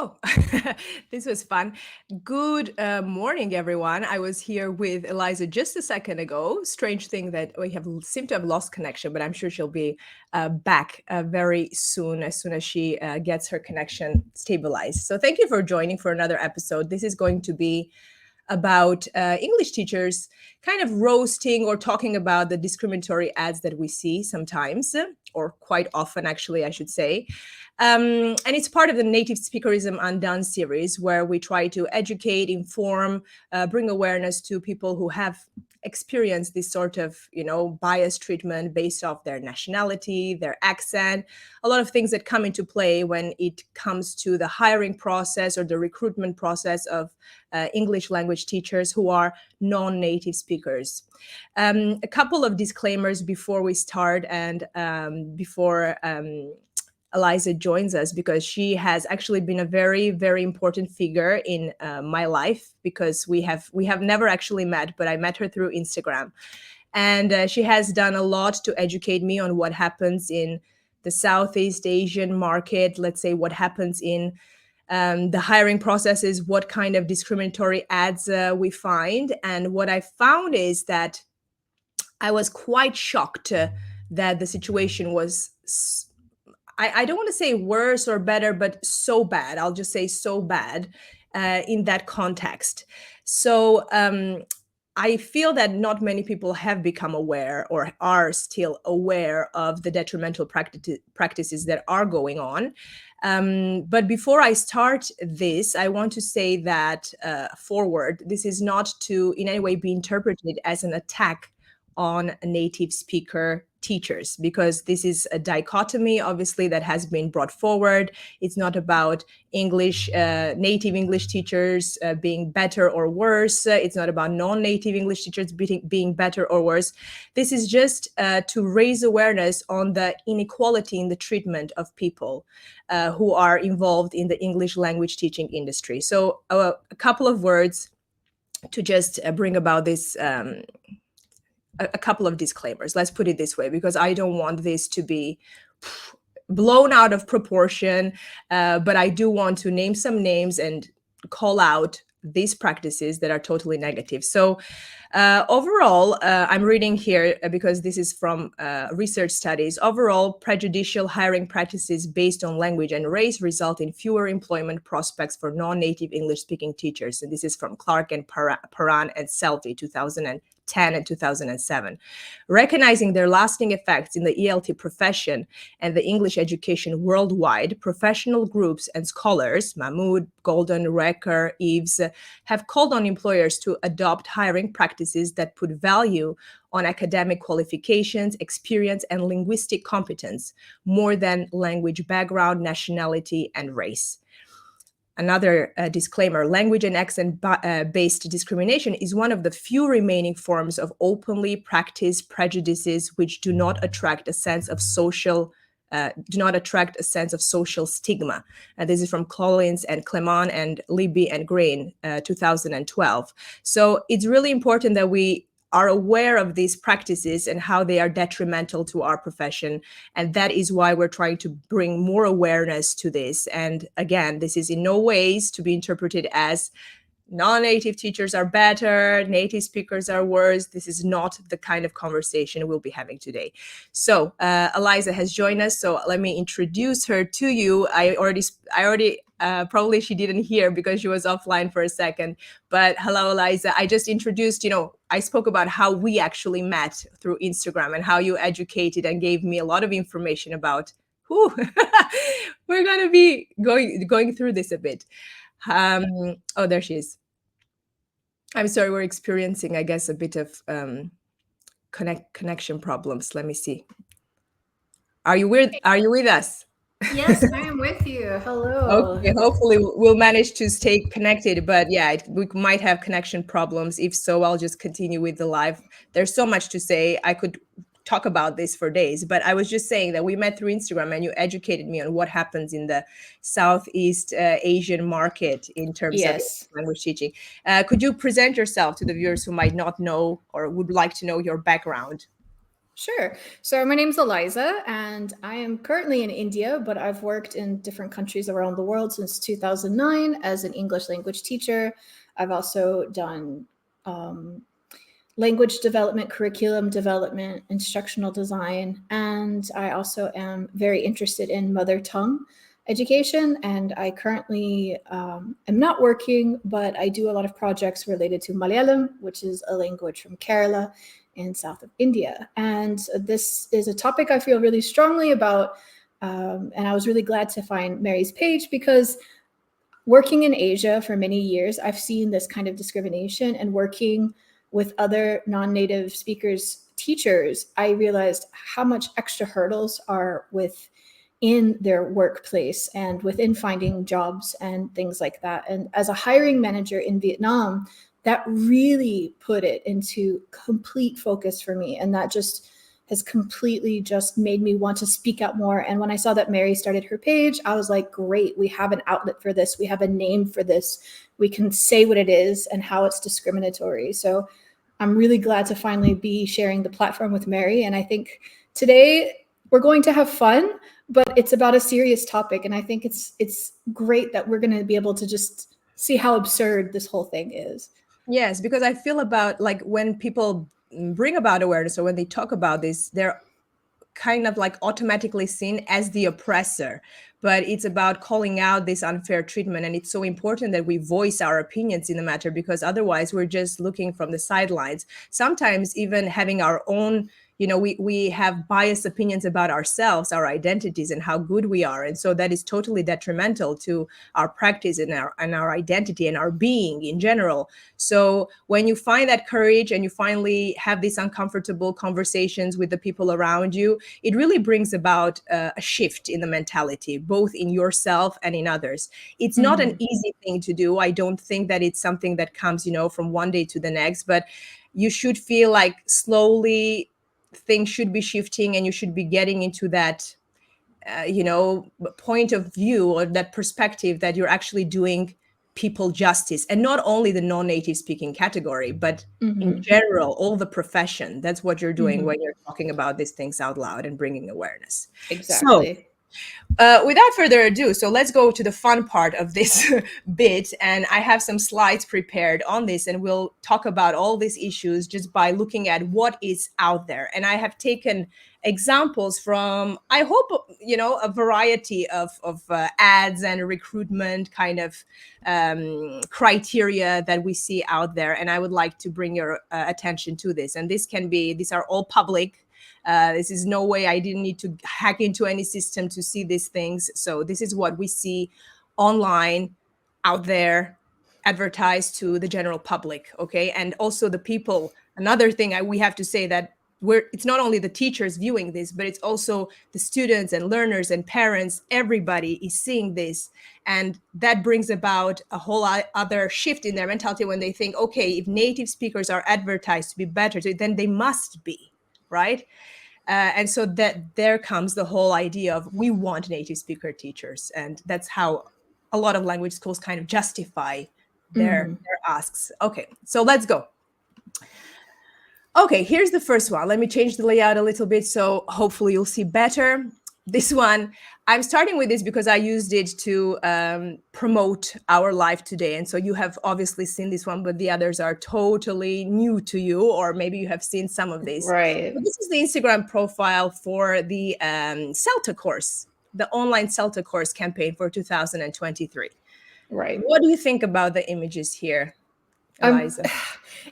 Oh, this was fun. Good morning, everyone. I was here with Eliza just a second ago. Strange thing that we seem to have lost connection, but I'm sure she'll be back very soon as she gets her connection stabilized. So thank you for joining for another episode. This is going to be about English teachers kind of roasting or talking about the discriminatory ads that we see sometimes, or quite often, actually, I should say. And it's part of the Native Speakerism Undone series, where we try to educate, inform, bring awareness to people who have experienced this sort of, biased treatment based off their nationality, their accent, a lot of things that come into play when it comes to the hiring process or the recruitment process of English language teachers who are non-native speakers. A couple of disclaimers before we start and before Eliza joins us, because she has actually been a very, very important figure in my life, because we have never actually met, but I met her through Instagram. And she has done a lot to educate me on what happens in the Southeast Asian market, let's say what happens in the hiring processes, what kind of discriminatory ads we find. And what I found is that I was quite shocked that the situation was, I don't want to say worse or better, but so bad. I'll just say so bad in that context. So I feel that not many people have become aware or are still aware of the detrimental practices that are going on. But before I start this, I want to say that this is not to in any way be interpreted as an attack on native speaker teachers, because this is a dichotomy, obviously, that has been brought forward. It's not about native English teachers being better or worse. It's not about non-native English teachers being better or worse. This is just to raise awareness on the inequality in the treatment of people who are involved in the English language teaching industry. So a couple of words to just bring about this a couple of disclaimers. Let's put it this way, because I don't want this to be blown out of proportion, but I do want to name some names and call out these practices that are totally negative. So overall, I'm reading here because this is from research studies. Overall, prejudicial hiring practices based on language and race result in fewer employment prospects for non-native English-speaking teachers. And this is from Clark and Paran and Selby, 2010 and 2007. Recognizing their lasting effects in the ELT profession and the English education worldwide, professional groups and scholars, Mahmood, Golden, Recker, Eves, have called on employers to adopt hiring practices that put value on academic qualifications, experience, and linguistic competence more than language background, nationality, and race. Another disclaimer, language and accent-based discrimination is one of the few remaining forms of openly practiced prejudices which do not attract a sense of social stigma. This is from Collins and Clement and Libby and Green, 2012. So it's really important that we are aware of these practices and how they are detrimental to our profession. And that is why we're trying to bring more awareness to this. And again, this is in no ways to be interpreted as non-native teachers are better, native speakers are worse. This is not the kind of conversation we'll be having today. So Eliza has joined us. So let me introduce her to you. I already probably she didn't hear because she was offline for a second. But hello, Eliza. I just introduced, I spoke about how we actually met through Instagram and how you educated and gave me a lot of information about Whew. We're going to be going through this a bit. Oh, there she is. I'm sorry, we're experiencing, I guess, a bit of connection problems. Let me see. Are you with us? Yes, I am with you. Hello. Okay, hopefully we'll manage to stay connected, but yeah, we might have connection problems. If so, I'll just continue with the live. There's so much to say. I could talk about this for days, but I was just saying that we met through Instagram and you educated me on what happens in the Southeast Asian market in terms of Yes. language teaching. Could you present yourself to the viewers who might not know or would like to know your background? Sure. So my name's Eliza, and I am currently in India, but I've worked in different countries around the world since 2009 as an English language teacher. I've also done language development, curriculum development, instructional design, and I also am very interested in mother tongue education. And I currently am not working, but I do a lot of projects related to Malayalam, which is a language from Kerala in south of India. And this is a topic I feel really strongly about. And I was really glad to find Mary's page because working in Asia for many years, I've seen this kind of discrimination, and working with other non-native speakers teachers, I realized how much extra hurdles are within their workplace and within finding jobs and things like that. And as a hiring manager in Vietnam, that really put it into complete focus for me. And that just has completely just made me want to speak out more. And when I saw that Mary started her page, I was like, great, we have an outlet for this. We have a name for this. We can say what it is and how it's discriminatory. So I'm really glad to finally be sharing the platform with Mary. And I think today we're going to have fun, but it's about a serious topic. And I think it's great that we're going to be able to just see how absurd this whole thing is. Yes, because I feel about like when people bring about awareness or when they talk about this, they're kind of like automatically seen as the oppressor. But it's about calling out this unfair treatment. And it's so important that we voice our opinions in the matter, because otherwise we're just looking from the sidelines. Sometimes even having our own, we have biased opinions about ourselves, our identities, and how good we are. And so that is totally detrimental to our practice and our identity and our being in general. So when you find that courage and you finally have these uncomfortable conversations with the people around you, it really brings about a shift in the mentality, both in yourself and in others. It's not an easy thing to do. I don't think that it's something that comes, from one day to the next, but you should feel like slowly things should be shifting and you should be getting into that, point of view or that perspective that you're actually doing people justice, and not only the non-native speaking category, but in general, all the profession. That's what you're doing when you're talking about these things out loud and bringing awareness. So Exactly. without further ado, so let's go to the fun part of this bit. And I have some slides prepared on this, and we'll talk about all these issues just by looking at what is out there. And I have taken examples from, I hope, a variety of ads and recruitment kind of criteria that we see out there. And I would like to bring your attention to this. And these are all public. This is no way, I didn't need to hack into any system to see these things. So this is what we see online, out there, advertised to the general public. Okay. And also the people, another thing we have to say that it's not only the teachers viewing this, but it's also the students and learners and parents. Everybody is seeing this. And that brings about a whole other shift in their mentality when they think, okay, if native speakers are advertised to be better, then they must be, right? And so that there comes the whole idea of we want native speaker teachers. And that's how a lot of language schools kind of justify their asks. Okay, so let's go. Okay, here's the first one. Let me change the layout a little bit so hopefully you'll see better. This one, I'm starting with this because I used it to promote our live today. And so you have obviously seen this one, but the others are totally new to you, or maybe you have seen some of these. Right. So this is the Instagram profile for the CELTA course, the online CELTA course campaign for 2023. Right. What do you think about the images here? Eliza?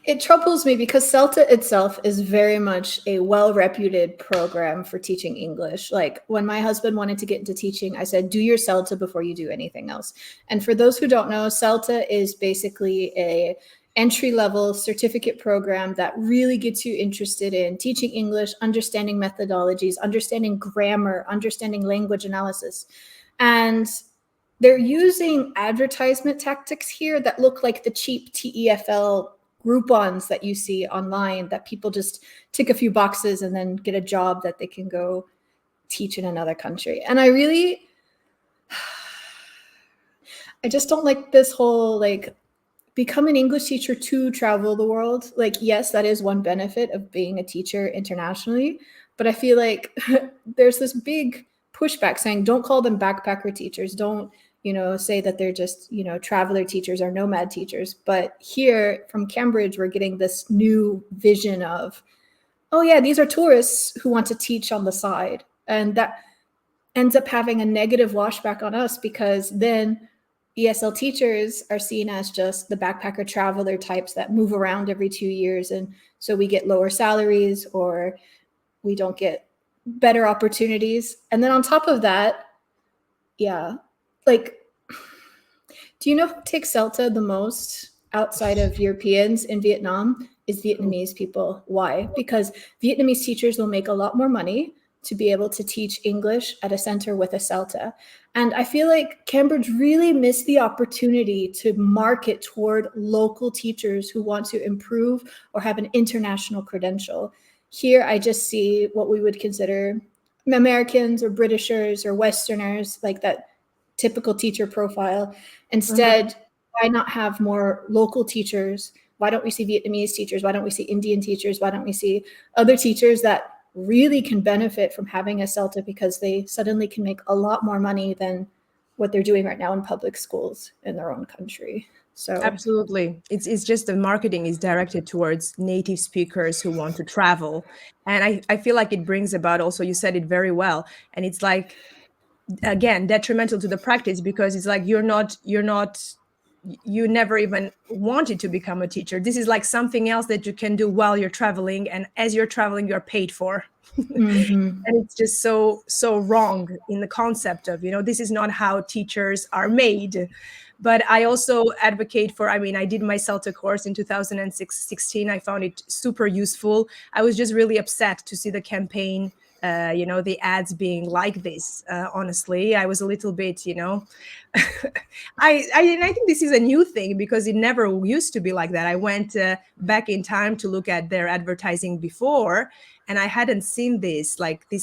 It troubles me because CELTA itself is very much a well-reputed program for teaching English. Like when my husband wanted to get into teaching, I said, do your CELTA before you do anything else. And for those who don't know, CELTA is basically a entry-level certificate program that really gets you interested in teaching English, understanding methodologies, understanding grammar, understanding language analysis. And they're using advertisement tactics here that look like the cheap TEFL Groupons that you see online that people just tick a few boxes and then get a job that they can go teach in another country. And I just don't like this whole like become an English teacher to travel the world. Like, yes, that is one benefit of being a teacher internationally, but I feel like there's this big pushback saying don't call them backpacker teachers, don't say that they're just traveler teachers or nomad teachers. But here from Cambridge, we're getting this new vision of, oh yeah, these are tourists who want to teach on the side, and that ends up having a negative washback on us because then ESL teachers are seen as just the backpacker traveler types that move around every 2 years, and so we get lower salaries or we don't get better opportunities. And then on top of that, yeah, like, do you know who takes CELTA the most outside of Europeans in Vietnam? Is Vietnamese people. Why? Because Vietnamese teachers will make a lot more money to be able to teach English at a center with a CELTA. And I feel like Cambridge really missed the opportunity to market toward local teachers who want to improve or have an international credential. Here, I just see what we would consider Americans or Britishers or Westerners, like that typical teacher profile. Instead, why not have more local teachers? Why don't we see Vietnamese teachers? Why don't we see Indian teachers? Why don't we see other teachers that really can benefit from having a CELTA because they suddenly can make a lot more money than what they're doing right now in public schools in their own country? So Absolutely. It's just the marketing is directed towards native speakers who want to travel. And I feel like it brings about also, you said it very well. And it's like, again, detrimental to the practice because it's like you never even wanted to become a teacher. This is like something else that you can do while you're traveling, and as you're traveling you're paid for. And it's just so wrong in the concept of this is not how teachers are made. But I also advocate for, I did my CELTA course in 2016. I found it super useful. I was just really upset to see the campaign, the ads being like this. Honestly, I was a little bit, I think this is a new thing because it never used to be like that. I went back in time to look at their advertising before, and I hadn't seen this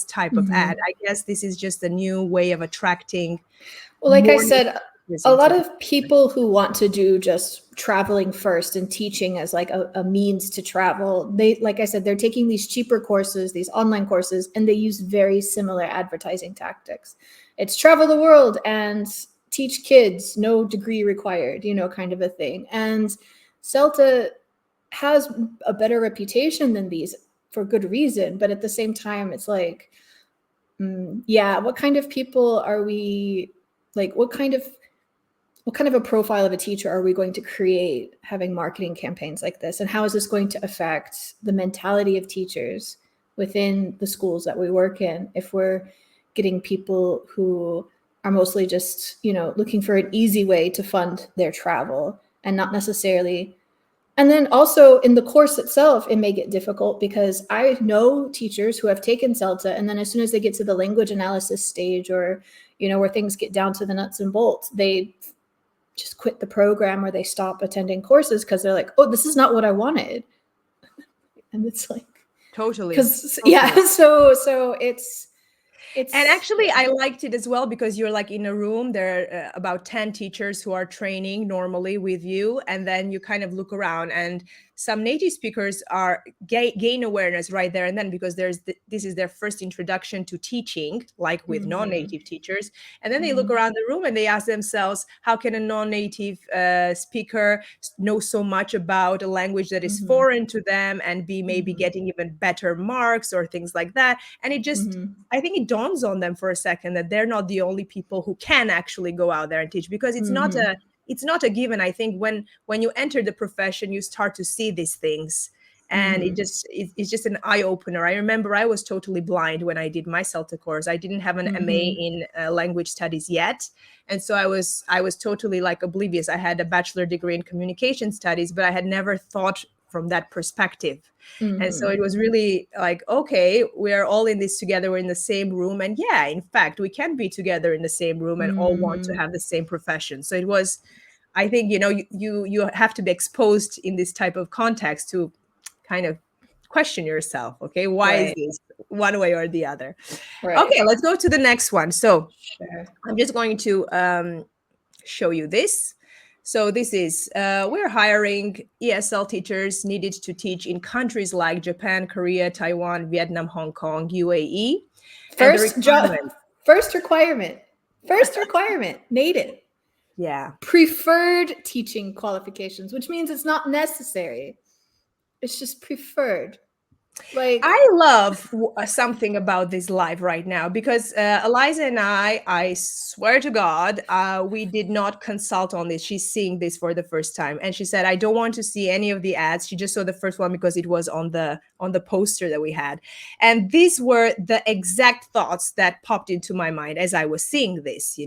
type of ad. I guess this is just a new way of attracting. Well, like I said, a lot of people who want to do just traveling first and teaching as like a means to travel, they, like I said, they're taking these cheaper courses, these online courses, and they use very similar advertising tactics. It's travel the world and teach kids, no degree required, kind of a thing. And CELTA has a better reputation than these for good reason. But at the same time, it's like, what kind of people are we, like, what kind of a profile of a teacher are we going to create having marketing campaigns like this? And how is this going to affect the mentality of teachers within the schools that we work in if we're getting people who are mostly just, looking for an easy way to fund their travel and not necessarily. And then also in the course itself, it may get difficult because I know teachers who have taken CELTA, and then as soon as they get to the language analysis stage or, where things get down to the nuts and bolts, they just quit the program or they stop attending courses because they're like, oh, this is not what I wanted. And it's like, totally. So it's and actually I liked it as well because you're like in a room, there are about 10 teachers who are training normally with you, and then you kind of look around and some native speakers are gain awareness right there and then because this is their first introduction to teaching, like with non-native teachers. And then they look around the room and they ask themselves, how can a non-native speaker know so much about a language that is foreign to them and be maybe getting even better marks or things like that? And it just, I think it dawns on them for a second that they're not the only people who can actually go out there and teach, because it's not it's not a given. I think when you enter the profession, you start to see these things, and it's just an eye opener. I remember I was totally blind when I did my CELTA course. I didn't have an MA in language studies yet, and so I was totally like oblivious. I had a bachelor degree in communication studies, but I had never thought from that perspective. And so it was really like, okay, we're all in this together, we're in the same room, and yeah, in fact we can be together in the same room and all want to have the same profession. So it was, I think, you have to be exposed in this type of context to kind of question yourself. Okay, why is this one way or the other? Okay, let's go to the next one. So I'm just going to show you this. So this is, we're hiring ESL teachers needed to teach in countries like Japan, Korea, Taiwan, Vietnam, Hong Kong, UAE. First requirement, native. Yeah. Preferred teaching qualifications, which means it's not necessary. It's just preferred. Like, I love something about this live right now, because Eliza and I swear to God, we did not consult on this. She's seeing this for the first time, and she said, I don't want to see any of the ads. She just saw the first one because it was on the poster that we had. And these were the exact thoughts that popped into my mind as I was seeing this,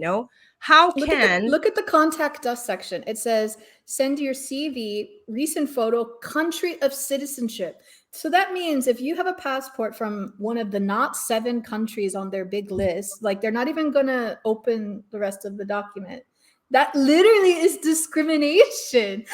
How can... Look at the contact us section. It says, send your CV, recent photo, country of citizenship. So that means if you have a passport from one of the not 7 countries on their big list, like they're not even going to open the rest of the document. That literally is discrimination.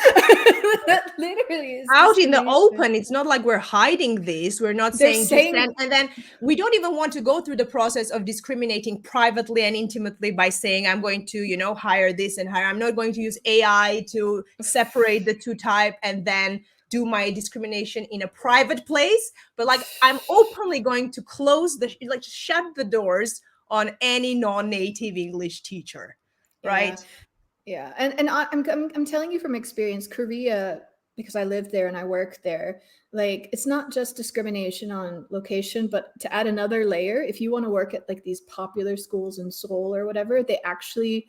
That literally is out in the open. It's not like we're hiding this. We're not saying saying and then we don't even want to go through the process of discriminating privately and intimately by saying, I'm going to, hire this and hire. I'm not going to use AI to separate the two type and then do my discrimination in a private place. But like, I'm openly going to shut the doors on any non-native English teacher. Right. Yeah. And I'm telling you from experience, Korea, because I live there and I work there, like, it's not just discrimination on location, but to add another layer, if you want to work at like these popular schools in Seoul or whatever, they actually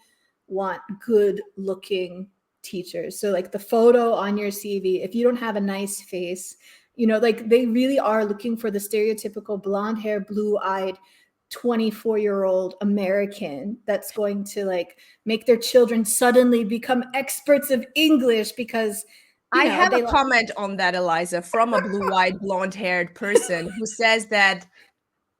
want good looking teachers. So like the photo on your CV, if you don't have a nice face, like they really are looking for the stereotypical blonde hair, blue-eyed 24-year-old American that's going to like make their children suddenly become experts of English because I have a comment on that, Eliza, from a blue-eyed, blonde-haired person who says that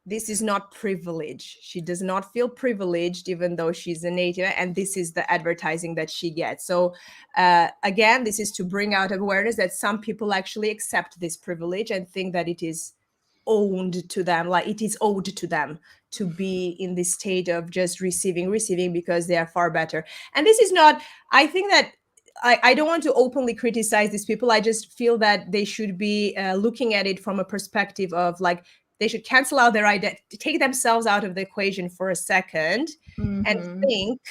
this is not privilege. She does not feel privileged, even though she's a native, and this is the advertising that she gets. So again, this is to bring out awareness that some people actually accept this privilege and think that it is owned to them, like it is owed to them to be in this state of just receiving because they are far better. And this is not, I think that I don't want to openly criticize these people. I just feel that they should be looking at it from a perspective of like, they should cancel out their identity, take themselves out of the equation for a second and think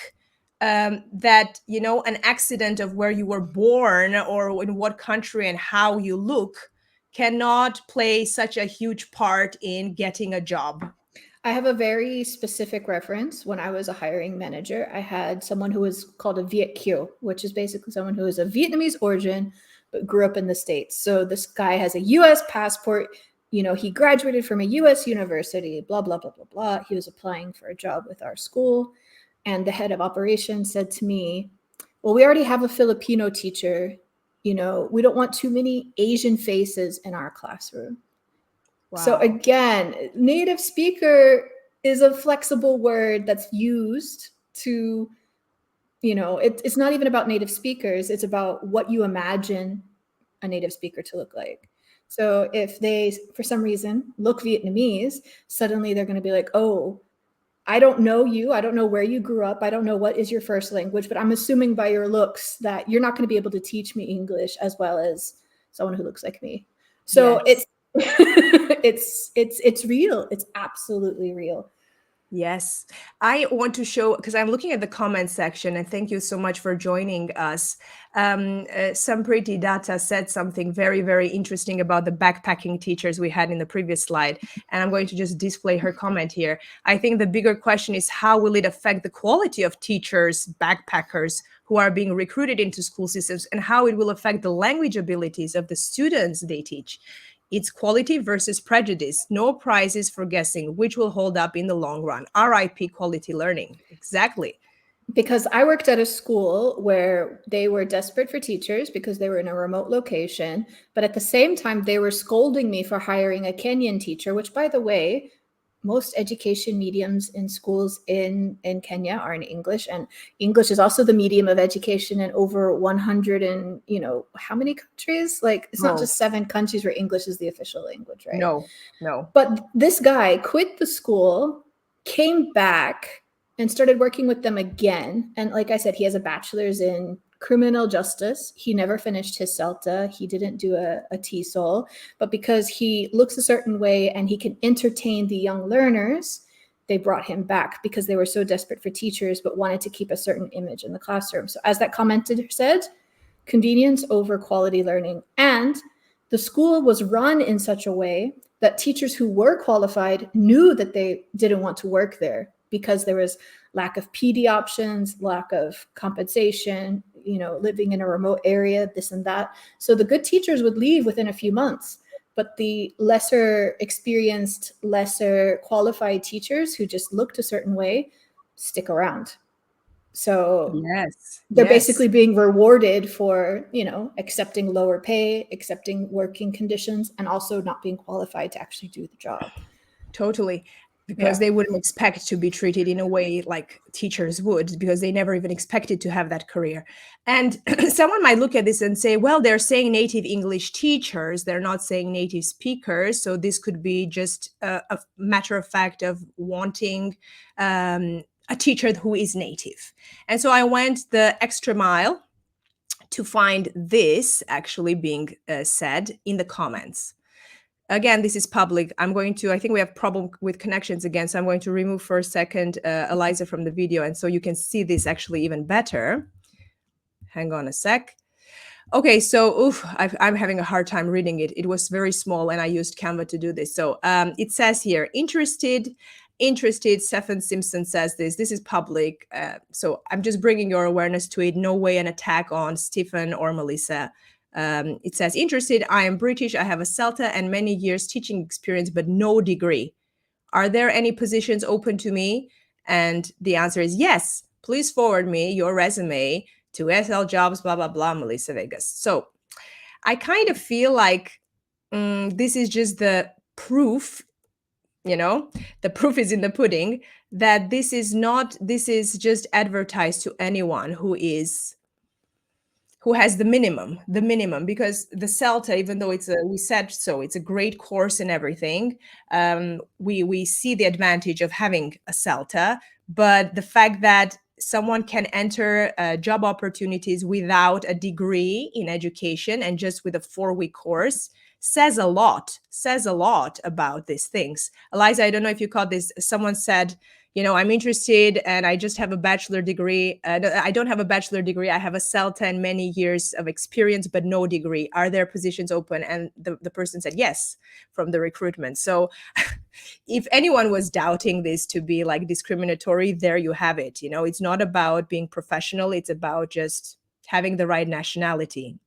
that, an accident of where you were born or in what country and how you look cannot play such a huge part in getting a job. I have a very specific reference. When I was a hiring manager, I had someone who was called a Viet Kieu, which is basically someone who is of Vietnamese origin, but grew up in the States. So this guy has a US passport. He graduated from a US university, blah, blah, blah, blah, blah. He was applying for a job with our school. And the head of operations said to me, well, we already have a Filipino teacher. We don't want too many Asian faces in our classroom. Wow. So again, native speaker is a flexible word that's used to, it's not even about native speakers. It's about what you imagine a native speaker to look like. So if they, for some reason, look Vietnamese, suddenly they're going to be like, oh, I don't know you. I don't know where you grew up. I don't know what is your first language, but I'm assuming by your looks that you're not going to be able to teach me English as well as someone who looks like me. So yes. It's real. It's absolutely real. Yes. I want to show, because I'm looking at the comment section, and thank you so much for joining us. Sampriti Datta said something very, very interesting about the backpacking teachers we had in the previous slide. And I'm going to just display her comment here. I think the bigger question is, how will it affect the quality of teachers, backpackers, who who are being recruited into school systems and how it will affect the language abilities of the students they teach. It's quality versus prejudice. No prizes for guessing which will hold up in the long run. RIP quality learning. Exactly. Because I worked at a school where they were desperate for teachers because they were in a remote location. But at the same time, they were scolding me for hiring a Kenyan teacher, which, by the way, most education mediums in schools in Kenya are in English, and English is also the medium of education in over 100 and how many countries? Like, it's not just 7 countries where English is the official language, right? No. But this guy quit the school, came back, and started working with them again. And like I said, he has a bachelor's in criminal justice. He never finished his CELTA. He didn't do a TESOL, but because he looks a certain way and he can entertain the young learners, they brought him back because they were so desperate for teachers, but wanted to keep a certain image in the classroom. So as that commentator said, convenience over quality learning. And the school was run in such a way that teachers who were qualified knew that they didn't want to work there because there was lack of PD options, lack of compensation, living in a remote area, this and that. So the good teachers would leave within a few months, but the lesser experienced, lesser qualified teachers who just looked a certain way stick around. So they're basically being rewarded for, accepting lower pay, accepting working conditions, and also not being qualified to actually do the job. Totally. Because they wouldn't expect to be treated in a way like teachers would, because they never even expected to have that career. And someone might look at this and say, well, they're saying native English teachers, they're not saying native speakers. So this could be just a matter of fact of wanting a teacher who is native. And so I went the extra mile to find this actually being said in the comments. Again, this is public. I think we have problem with connections again. So I'm going to remove for a second Eliza from the video. And so you can see this actually even better. Hang on a sec. Okay, so I'm having a hard time reading it. It was very small and I used Canva to do this. So it says here, interested, Stephen Simpson says this is public. So I'm just bringing your awareness to it. No way an attack on Stephen or Melissa. It says, interested, I am British, I have a CELTA and many years teaching experience, but no degree. Are there any positions open to me? And the answer is yes. Please forward me your resume to SL Jobs, blah, blah, blah, Melissa Vegas. So I kind of feel like this is just the proof, the proof is in the pudding, that this is just advertised to anyone who has the minimum, because the CELTA, even though it's a great course and everything, we see the advantage of having a CELTA, but the fact that someone can enter job opportunities without a degree in education and just with a 4-week course says a lot about these things. Eliza, I don't know if you caught this. Someone said, I'm interested and I just have a bachelor degree. I don't have a bachelor degree. I have a CELTA and many years of experience, but no degree. Are there positions open? And the person said yes from the recruitment. So if anyone was doubting this to be like discriminatory, there you have it. It's not about being professional. It's about just having the right nationality.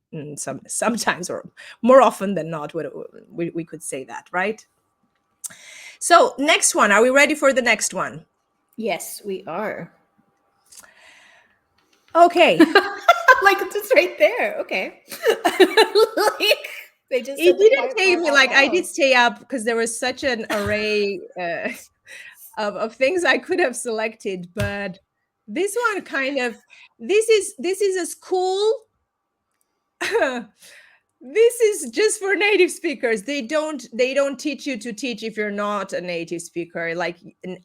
Sometimes, or more often than not, we could say that, right? So next one, are we ready for the next one? Yes, we are. Okay. Like, it's right there. Okay. Like, they just it didn't take me like I did stay up because there was such an array of things I could have selected, but this one kind of, this is a school. This is just for native speakers. They don't teach you to teach if you're not a native speaker. Like,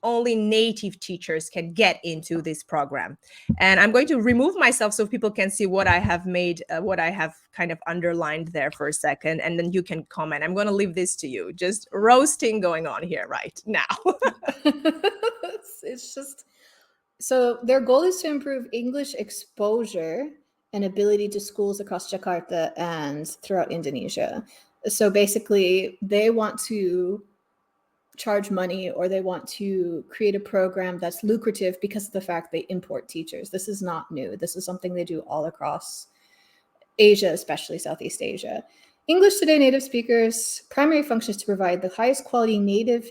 only native teachers can get into this program. And I'm going to remove myself so people can see what I have made, what I have kind of underlined there for a second, and then you can comment. I'm going to leave this to you. Just roasting going on here right now. It's just, so their goal is to improve English exposure and ability to schools across Jakarta and throughout Indonesia. So basically, they want to charge money or they want to create a program that's lucrative because of the fact they import teachers. This is not new. This is something they do all across Asia, especially Southeast Asia. English Today native speakers' primary function is to provide the highest quality native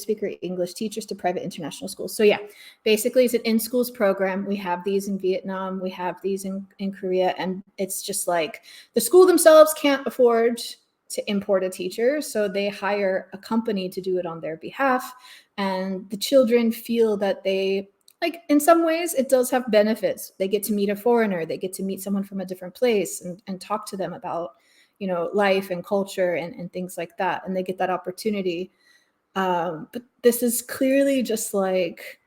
speaker English teachers to private international schools. So yeah, basically it's an in-schools program. We have these in Vietnam, we have these in Korea, and it's just like the school themselves can't afford to import a teacher, so they hire a company to do it on their behalf, and the children feel that they, like, in some ways it does have benefits. They get to meet a foreigner, they get to meet someone from a different place and talk to them about, you know, life and culture and things like that, and they get that opportunity. But this is clearly just like,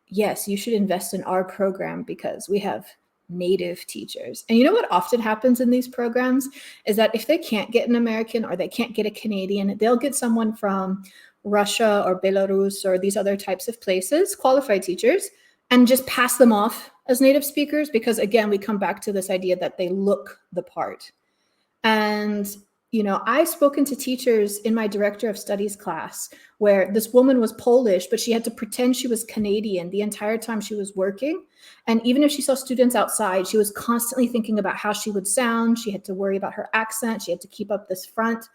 yes, you should invest in our program because we have native teachers. And you know what often happens in these programs is that if they can't get an American or they can't get a Canadian, they'll get someone from Russia or Belarus or these other types of places, qualified teachers, and just pass them off as native speakers because, again, we come back to this idea that they look the part. And you know, I've spoken to teachers in my director of studies class where this woman was Polish, but she had to pretend she was Canadian the entire time she was working. And even if she saw students outside, she was constantly thinking about how she would sound. She had to worry about her accent. She had to keep up this front.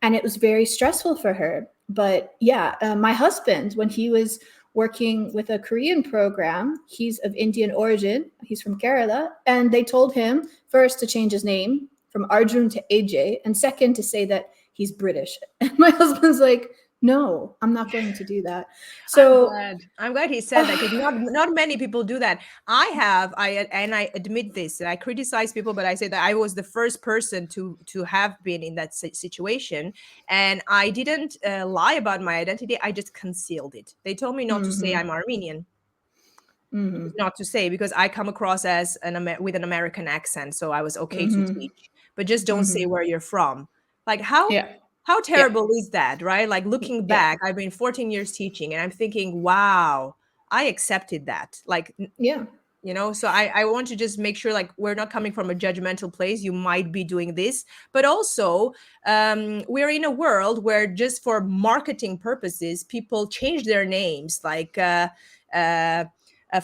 And it was very stressful for her. But yeah, my husband, when he was working with a Korean program, he's of Indian origin. He's from Kerala. And they told him first to change his name from Arjun to AJ, and second to say that he's British. And my husband's like, no, I'm not going to do that. So I'm glad he said that because not many people do that. I admit this. I criticize people, but I say that I was the first person to have been in that situation, and I didn't lie about my identity. I just concealed it. They told me not to say I'm Armenian. Not to say, because I come across as with an American accent, so I was okay to teach. But just don't say where you're from. Like how terrible is that, right? Like looking back, I've been 14 years teaching, and I'm thinking, wow, I accepted that. Like, you know, so I want to just make sure, like, we're not coming from a judgmental place. You might be doing this, but also we're in a world where just for marketing purposes, people change their names, like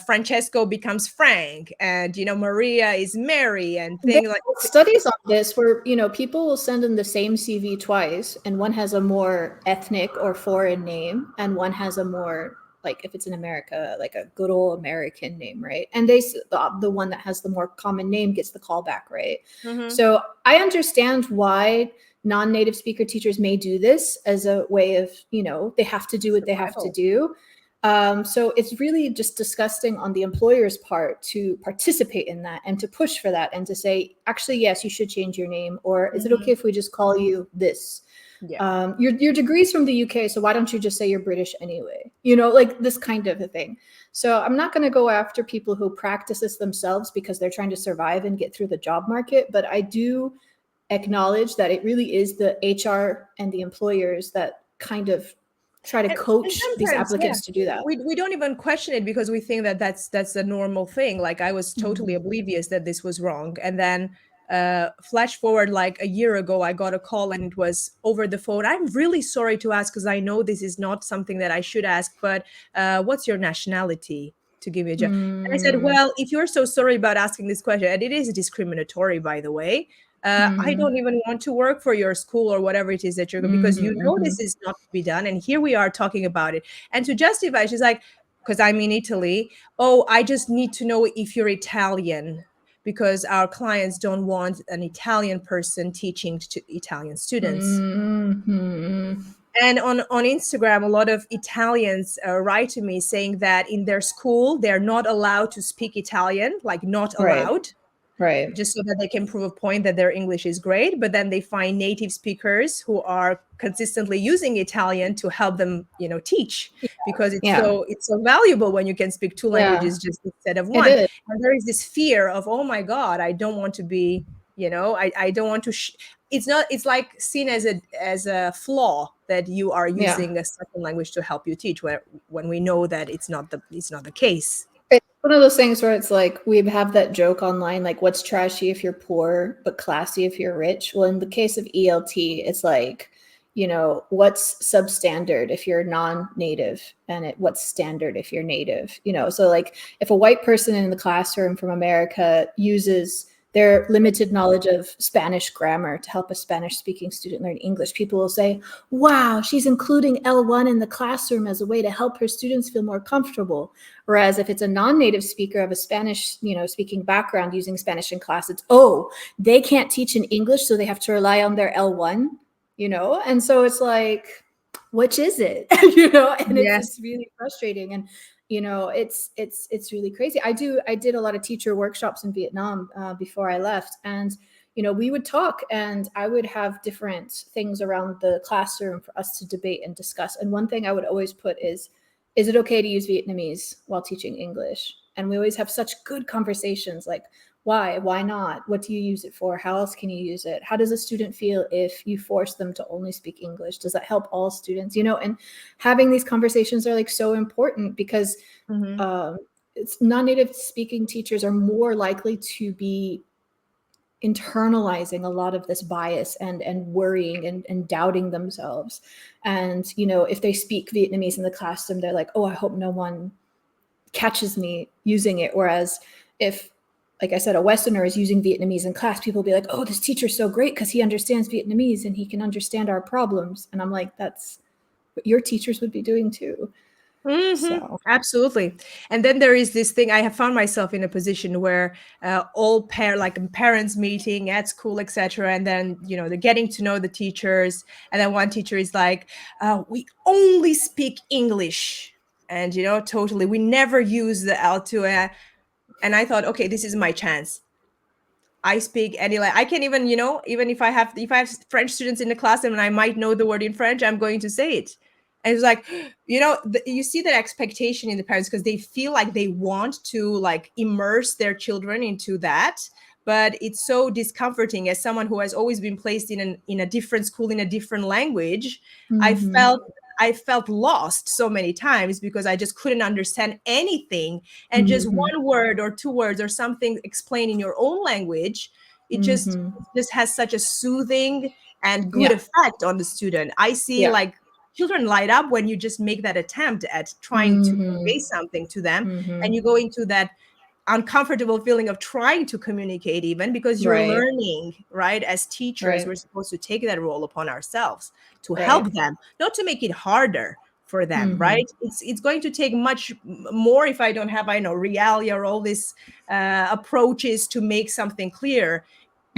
Francesco becomes Frank, and, you know, Maria is Mary, and things like studies on this where, you know, people will send in the same CV twice, and one has a more ethnic or foreign name, and one has a more, like, if it's in America, like a good old American name, right? And the one that has the more common name gets the callback, right? So I understand why non-native speaker teachers may do this as a way of, you know, they have to do what they have to do. So it's really just disgusting on the employer's part to participate in that and to push for that and to say, actually, yes, you should change your name. Or is it okay if we just call you this? Your degree's from the UK, so why don't you just say you're British anyway? You know, like this kind of a thing. So I'm not going to go after people who practice this themselves because they're trying to survive and get through the job market. But I do acknowledge that it really is the HR and the employers that kind of try to coach these applicants to do that. We don't even question it because we think that that's a normal thing. Like, I was totally oblivious that this was wrong. And then flash forward like a year ago, I got a call and it was over the phone. I'm really sorry to ask because I know this is not something that I should ask, but what's your nationality? To give you a job. And I said, well, if you're so sorry about asking this question, and it is discriminatory, by the way, I don't even want to work for your school or whatever it is that you're going, because you know this is not to be done. And here we are talking about it. And to justify, she's like, because I'm in Italy, oh, I just need to know if you're Italian, because our clients don't want an Italian person teaching to Italian students. And on Instagram, a lot of Italians write to me saying that in their school, they're not allowed to speak Italian, like not allowed. Right. Just so that they can prove a point that their English is great. But then they find native speakers who are consistently using Italian to help them, you know, teach, because it's so valuable when you can speak two languages just instead of one. And there is this fear of, oh my God, I don't want to be, you know, I don't want to. It's like seen as a flaw that you are using a second language to help you teach, when we know that it's not the case. It's one of those things where it's like, we have that joke online, like, what's trashy if you're poor, but classy if you're rich? Well, in the case of ELT, it's like, what's substandard if you're non-native, and what's standard if you're native. So like if a white person in the classroom from America uses their limited knowledge of Spanish grammar to help a Spanish speaking student learn English, people will say, wow, she's including L1 in the classroom as a way to help her students feel more comfortable. Whereas if it's a non-native speaker of a Spanish, speaking background using Spanish in class, it's, oh, they can't teach in English, so they have to rely on their L1, And so it's like, which is it? And it's really frustrating. And it's really crazy. I did a lot of teacher workshops in Vietnam before I left, and we would talk, and I would have different things around the classroom for us to debate and discuss. And one thing I would always put is it okay to use Vietnamese while teaching English? And we always have such good conversations, like, why not? What do you use it for? How else can you use it? How does a student feel if you force them to only speak English? Does that help all students? And having these conversations are like so important, because it's non-native speaking teachers are more likely to be internalizing a lot of this bias and worrying and doubting themselves. And if they speak Vietnamese in the classroom, they're like, oh, I hope no one catches me using it. Whereas if, like I said, a Westerner is using Vietnamese in class, people will be like, oh, this teacher's so great because he understands Vietnamese and he can understand our problems. And I'm like, that's what your teachers would be doing too. So Absolutely. And then there is this thing, I have found myself in a position where all parents meeting at school, etc., and then they're getting to know the teachers, and then one teacher is like, we only speak English, and totally we never use the L2. And I thought, okay, this is my chance. I speak any I can even even if I have French students in the class and I might know the word in French, I'm going to say it. And it's like, you see that expectation in the parents, because they feel like they want to like immerse their children into that, but it's so discomforting. As someone who has always been placed in a different school in a different language, I felt lost so many times because I just couldn't understand anything. And just one word or two words or something explained in your own language, it just has such a soothing and good effect on the student. I see like children light up when you just make that attempt at trying to convey something to them, and you go into that uncomfortable feeling of trying to communicate, even because you're learning, right? As teachers, we're supposed to take that role upon ourselves to help them, not to make it harder for them, right? It's going to take much more if I don't have, realia or all these approaches to make something clear.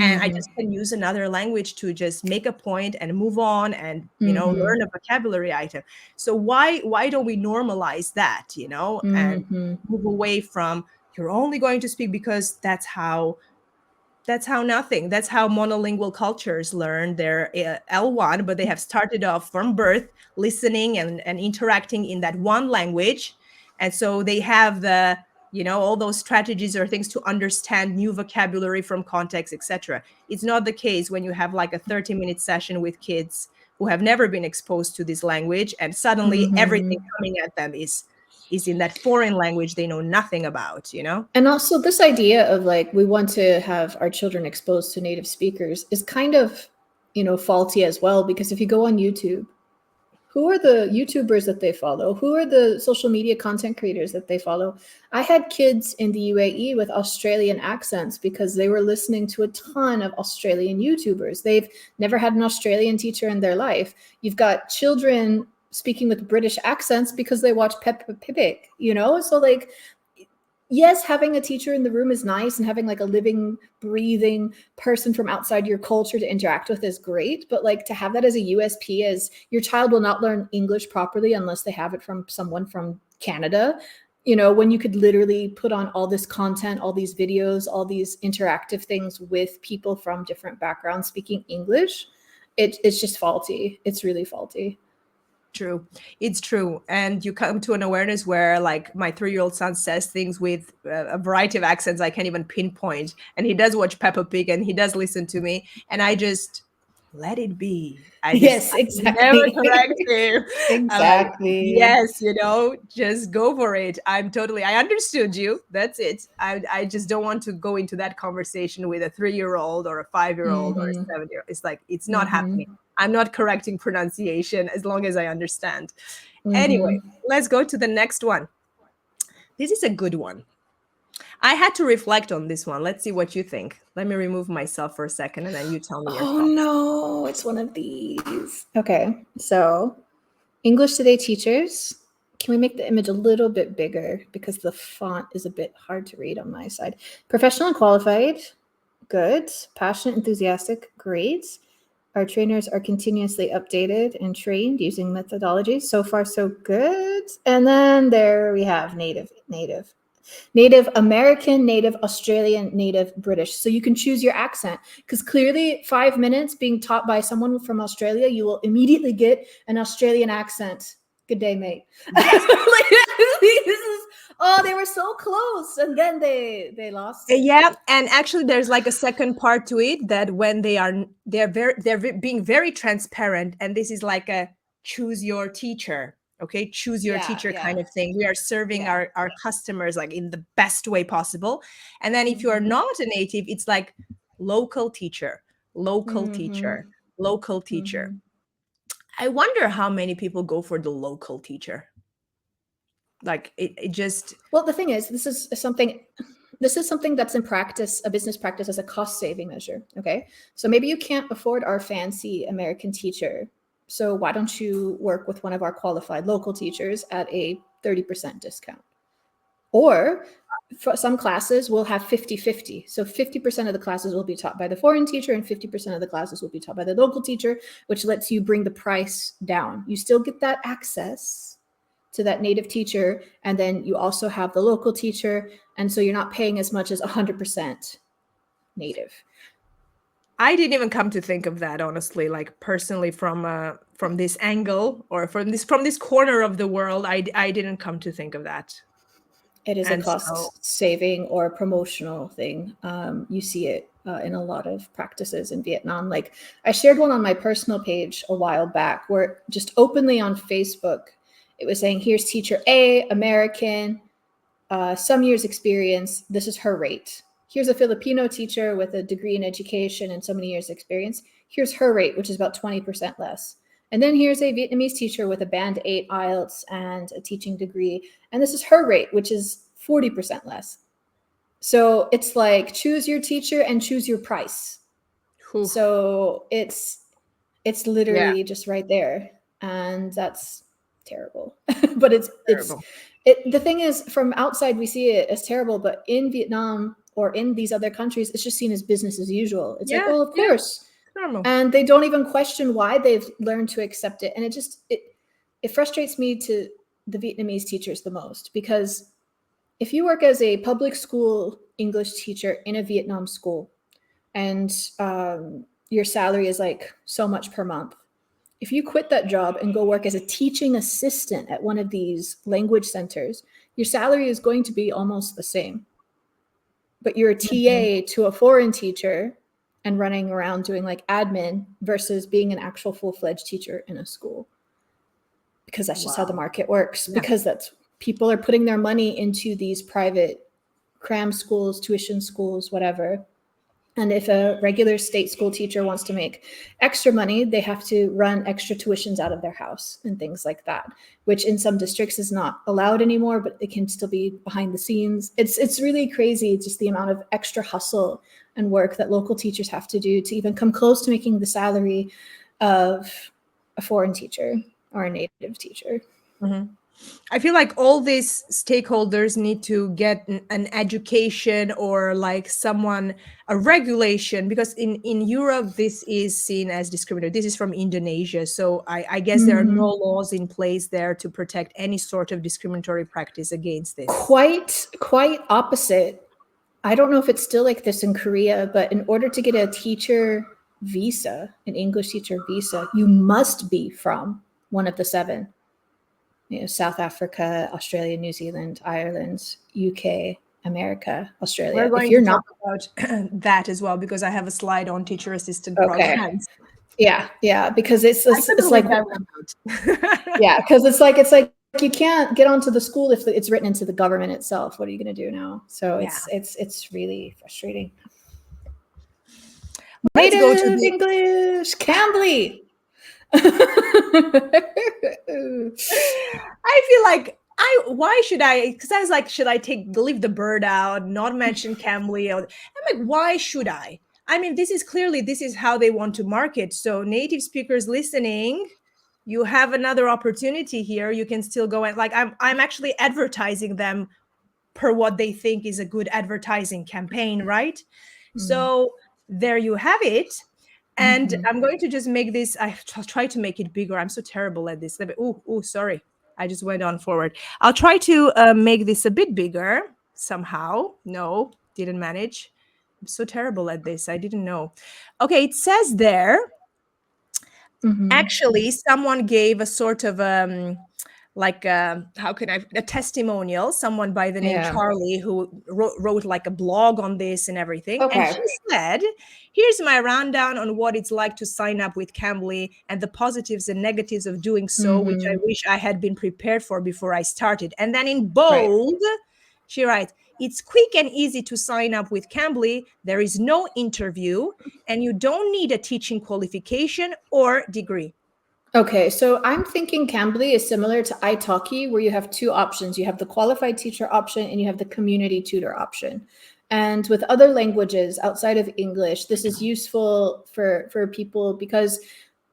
And I just can use another language to just make a point and move on and, learn a vocabulary item. So why don't we normalize that, and move away from, you're only going to speak because that's how monolingual cultures learn their L1, but they have started off from birth listening and interacting in that one language. And so they have the, all those strategies or things to understand new vocabulary from context, etc. It's not the case when you have like a 30-minute session with kids who have never been exposed to this language, and suddenly everything coming at them is in that foreign language they know nothing about, And also this idea of like, we want to have our children exposed to native speakers is kind of, faulty as well, because if you go on YouTube, who are the YouTubers that they follow? Who are the social media content creators that they follow? I had kids in the UAE with Australian accents because they were listening to a ton of Australian YouTubers. They've never had an Australian teacher in their life. You've got children speaking with British accents because they watch Peppa Pig, So like, yes, having a teacher in the room is nice, and having like a living, breathing person from outside your culture to interact with is great. But like, to have that as a USP, as your child will not learn English properly unless they have it from someone from Canada, when you could literally put on all this content, all these videos, all these interactive things with people from different backgrounds speaking English, it's just faulty. It's really faulty. True. It's true. And you come to an awareness where like my 3-year-old son says things with a variety of accents I can't even pinpoint. And he does watch Peppa Pig and he does listen to me. And I just let it be. Yes, exactly. Never correct him. Exactly. Yes, just go for it. I understood you. That's it. I just don't want to go into that conversation with a 3-year-old or a 5-year-old or a 7-year-old. It's like, it's not happening. I'm not correcting pronunciation as long as I understand. Anyway, let's go to the next one. This is a good one. I had to reflect on this one. Let's see what you think. Let me remove myself for a second and then you tell me your thoughts. Oh no, it's one of these. Okay, so English Today teachers. Can we make the image a little bit bigger because the font is a bit hard to read on my side? Professional and qualified, good. Passionate, enthusiastic, great. Our trainers are continuously updated and trained using methodologies. So far, so good. And then there we have Native American, Native Australian, Native British. So you can choose your accent because clearly 5 minutes being taught by someone from Australia, you will immediately get an Australian accent. Good day, mate. They were so close, and then they lost it. Yeah, and actually there's like a second part to it, that when they're being very transparent, and this is like a choose your teacher. Okay, choose your teacher kind of thing. We are serving our customers like in the best way possible. And then if you are not a native, it's like local teacher, local teacher, local teacher. I wonder how many people go for the local teacher. Like it just. Well, the thing is, this is something that's in practice, a business practice as a cost saving measure. Okay, so maybe you can't afford our fancy American teacher. So why don't you work with one of our qualified local teachers at a 30% discount? Or for some classes, we'll have 50-50. So 50% of the classes will be taught by the foreign teacher and 50% of the classes will be taught by the local teacher, which lets you bring the price down. You still get that access to that native teacher, and then you also have the local teacher. And so you're not paying as much as 100% native. I didn't even come to think of that, honestly, like personally from this angle or from this corner of the world. I didn't come to think of that. It is a cost saving or promotional thing. You see it in a lot of practices in Vietnam. Like I shared one on my personal page a while back where just openly on Facebook, it was saying, here's teacher A, American, some years experience. This is her rate. Here's a Filipino teacher with a degree in education and so many years experience. Here's her rate, which is about 20% less. And then here's a Vietnamese teacher with a band 8 IELTS and a teaching degree. And this is her rate, which is 40% less. So it's like choose your teacher and choose your price. Oof. So it's literally just right there. And that's terrible. But it's terrible. The thing is, from outside, we see it as terrible. But in Vietnam or in these other countries, it's just seen as business as usual. It's like, well, of course. Normal. And they don't even question why. They've learned to accept it. And it frustrates me to the Vietnamese teachers the most, because if you work as a public school English teacher in a Vietnam school and your salary is like so much per month, if you quit that job and go work as a teaching assistant at one of these language centers, your salary is going to be almost the same. But you're a TA to a foreign teacher and running around doing like admin versus being an actual full-fledged teacher in a school, because that's just how the market works. Because that's people are putting their money into these private cram schools, tuition schools, whatever. And if a regular state school teacher wants to make extra money, they have to run extra tuitions out of their house and things like that, which in some districts is not allowed anymore, but it can still be behind the scenes. It's really crazy, just the amount of extra hustle and work that local teachers have to do to even come close to making the salary of a foreign teacher or a native teacher. Mm-hmm. I feel like all these stakeholders need to get an education or like a regulation, because in Europe, this is seen as discriminatory. This is from Indonesia. So I guess there are no laws in place there to protect any sort of discriminatory practice against this. Quite opposite. I don't know if it's still like this in Korea, but in order to get a teacher visa, an English teacher visa, you must be from one of the 7. South Africa, Australia, New Zealand, Ireland, UK, America, Australia. We're going to talk about that as well, because I have a slide on teacher assistant programs. Yeah, because it's like because it's like you can't get onto the school if it's written into the government itself. What are you going to do now? So it's really frustrating. Let's go to English, Cambly. I feel like why should I? Because I was like, should I leave the bird out, not mention Cambly? I'm like, why should I? I mean, this is how they want to market. So native speakers listening, you have another opportunity here. You can still go and like I'm actually advertising them per what they think is a good advertising campaign, right? So there you have it. And I'm going to just make this, I try to make it bigger. I'm so terrible at this. Oh, sorry. I just went on forward. I'll try to make this a bit bigger somehow. No, didn't manage. I'm so terrible at this. I didn't know. Okay, it says there, actually, someone gave a sort of like how can I a testimonial, someone by the name Charlie who wrote like a blog on this and everything. And Okay. he said, here's my rundown on what it's like to sign up with Cambly and the positives and negatives of doing so, which I wish I had been prepared for before I started. And then in bold, she writes, it's quick and easy to sign up with Cambly. There is no interview and you don't need a teaching qualification or degree. Okay, so I'm thinking Cambly is similar to italki, where you have two options. You have the qualified teacher option and you have the community tutor option. And with other languages outside of English, this is useful for people because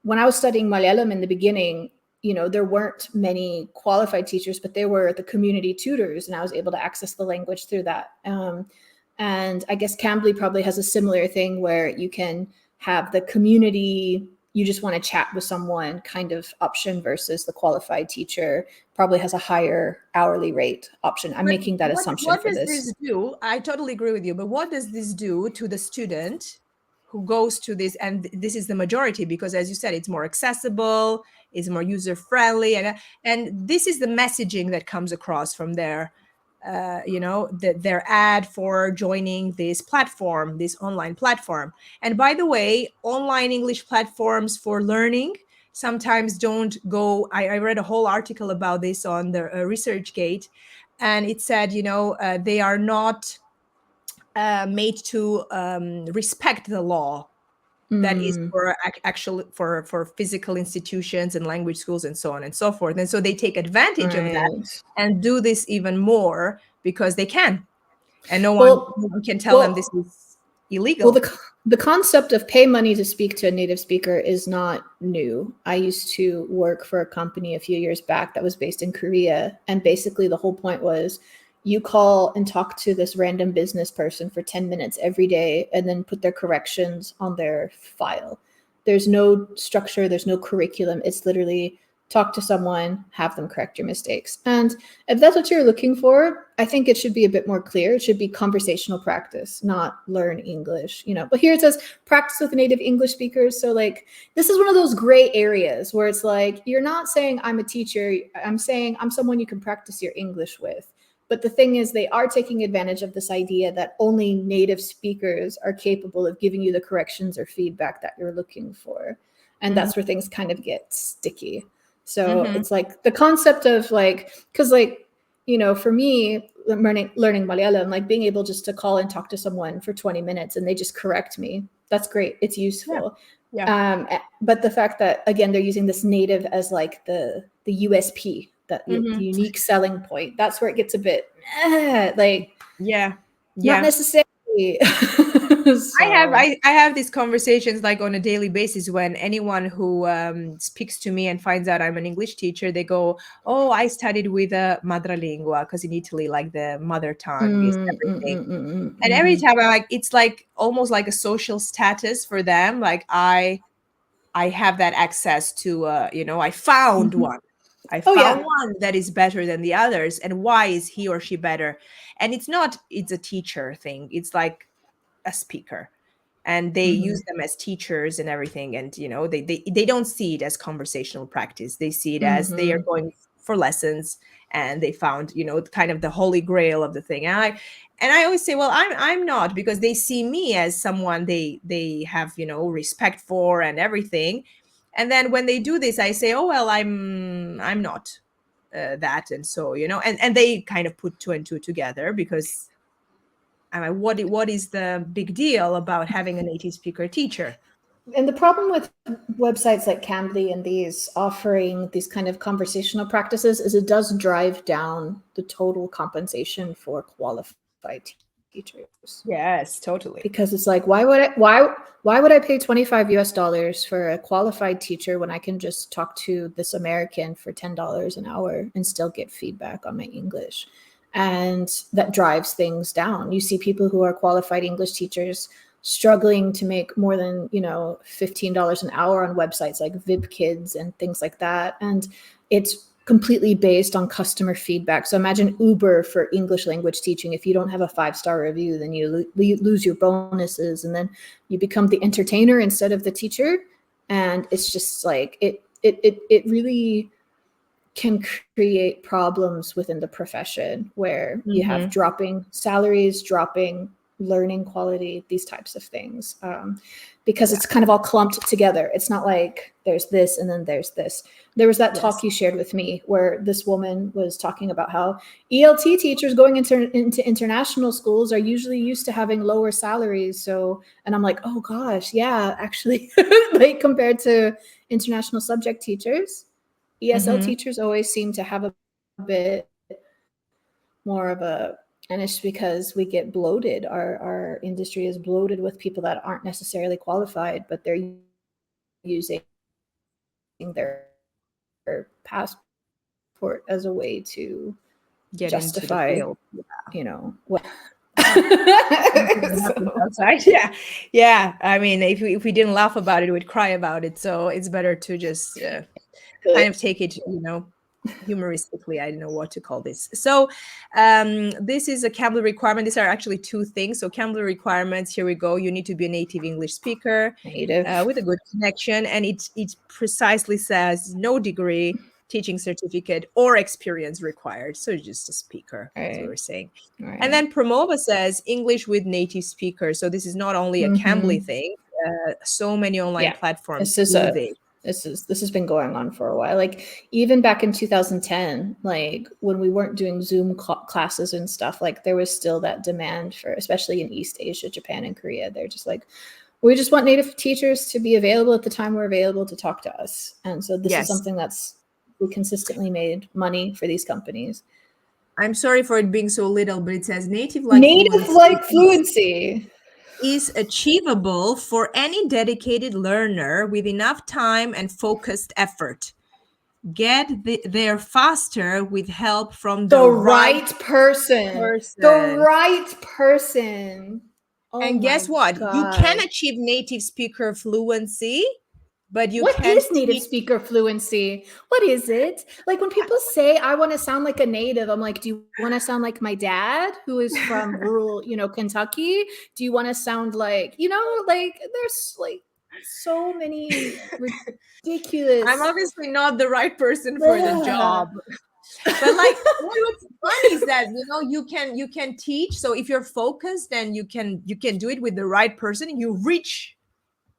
when I was studying Malayalam in the beginning, there weren't many qualified teachers, but there were the community tutors, and I was able to access the language through that. And I guess Cambly probably has a similar thing where you can have the community, you just want to chat with someone kind of option versus the qualified teacher probably has a higher hourly rate option. I'm making that assumption for this. What does this do? I totally agree with you, but what does this do to the student who goes to this? And this is the majority because, as you said, it's more accessible, it's more user-friendly, and this is the messaging that comes across from their their ad for joining this platform, this online platform. And by the way, online English platforms for learning sometimes don't go. I read a whole article about this on the ResearchGate, and it said, they are not made to respect the law that is for actually for physical institutions and language schools and so on and so forth. And so they take advantage of that and do this even more because they can, and no one can tell them this is illegal. Well, the concept of pay money to speak to a native speaker is not new. I used to work for a company a few years back that was based in Korea, and basically the whole point was you call and talk to this random business person for 10 minutes every day and then put their corrections on their file. There's no structure, there's no curriculum. It's literally talk to someone, have them correct your mistakes. And if that's what you're looking for, I think it should be a bit more clear. It should be conversational practice, not learn English, But here it says practice with native English speakers. So like, this is one of those gray areas where it's like, you're not saying I'm a teacher. I'm saying I'm someone you can practice your English with. But the thing is, they are taking advantage of this idea that only native speakers are capable of giving you the corrections or feedback that you're looking for. And that's where things kind of get sticky. So it's like the concept of like, because like, for me, learning Malayalam, like being able just to call and talk to someone for 20 minutes and they just correct me, that's great. It's useful. Yeah. But the fact that, again, they're using this native as like the USP, that the unique selling point, that's where it gets a bit like, not necessarily. So. I have these conversations like on a daily basis when anyone who speaks to me and finds out I'm an English teacher, they go, oh, I studied with a madrelingua, because in Italy, like the mother tongue is everything. And every time I'm like, it's like almost like a social status for them. Like I have that access to, I found one. I found one that is better than the others. And why is he or she better? And it's a teacher thing. It's like a speaker, and they use them as teachers and everything. And, they don't see it as conversational practice. They see it as they are going for lessons, and they found, kind of the holy grail of the thing. And I always say, well, I'm not, because they see me as someone they have, respect for and everything. And then when they do this, I say, oh, well, I'm not that. And so, and they kind of put two and two together, because I mean, what is the big deal about having a native speaker teacher? And the problem with websites like Cambly and these offering these kind of conversational practices is it does drive down the total compensation for qualified teachers. Yes, totally. Because it's like, why would I pay $25 for a qualified teacher when I can just talk to this American for $10 an hour and still get feedback on my English? And that drives things down. You see people who are qualified English teachers struggling to make more than, $15 an hour on websites like VibKids and things like that. And it's completely based on customer feedback. So imagine Uber for English language teaching. If you don't have a 5-star review, then you lose your bonuses, and then you become the entertainer instead of the teacher. And it's just like it really can create problems within the profession where you have dropping salaries, dropping learning quality, these types of things, because it's kind of all clumped together. It's not like there's this and then there's this. There was that talk you shared with me where this woman was talking about how ELT teachers going into international schools are usually used to having lower salaries. So, and I'm like, oh gosh, yeah, actually, like compared to international subject teachers, ESL teachers always seem to have a bit more of a, and it's because we get bloated. Our industry is bloated with people that aren't necessarily qualified, but they're using their passport as a way to Get justify, what. Outside. Yeah. I mean, if we didn't laugh about it, we'd cry about it. So it's better to just kind of take it, humoristically. I don't know what to call this. So this is a Cambly requirement. These are actually two things. So Cambly requirements, here we go. You need to be a native English speaker with a good connection. And it precisely says no degree, teaching certificate, or experience required. So just a speaker, as we were saying. Right. And then Promova says English with native speakers. So this is not only a Cambly thing. So many online platforms do this. This has been going on for a while. Like even back in 2010, like when we weren't doing Zoom classes and stuff, like there was still that demand for, especially in East Asia, Japan and Korea. They're just like, we just want native teachers to be available at the time we're available to talk to us. And so this is something that's we consistently made money for these companies. I'm sorry for it being so little, but it says native fluency is achievable for any dedicated learner with enough time and focused effort. Get there faster with help from the right person. The right person. Oh, and guess what? God. You can achieve native speaker fluency, but you can't. What is native speaker fluency? What is it? Like when people say, I want to sound like a native, I'm like, do you want to sound like my dad who is from rural, Kentucky? Do you want to sound like, like there's like so many ridiculous. I'm obviously not the right person for the job. But like what's funny is that you can teach. So if you're focused, then you can do it with the right person. You reach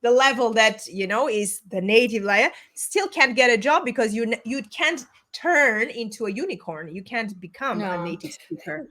the level that is the native layer. Still can't get a job because you can't turn into a unicorn. You can't become a native speaker.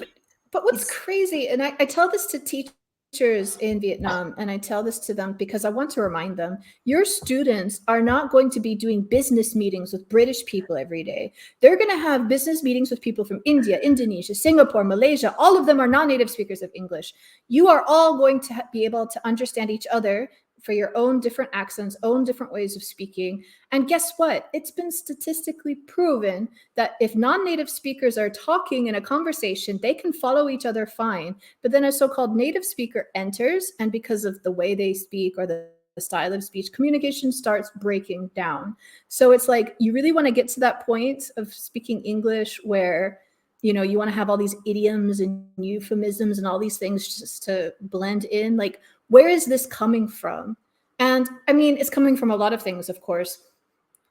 But what's crazy, and I tell this to teachers in Vietnam, and I tell this to them because I want to remind them, your students are not going to be doing business meetings with British people every day. They're going to have business meetings with people from India, Indonesia, Singapore, Malaysia. All of them are non-native speakers of English. You are all going to be able to understand each other for your own different accents, own different ways of speaking. And guess what? It's been statistically proven that if non-native speakers are talking in a conversation, they can follow each other fine. But then a so-called native speaker enters, and because of the way they speak or the style of speech, communication starts breaking down. So it's like, you really want to get to that point of speaking English where you want to have all these idioms and euphemisms and all these things just to blend in. Like, where is this coming from? And I mean, it's coming from a lot of things, of course.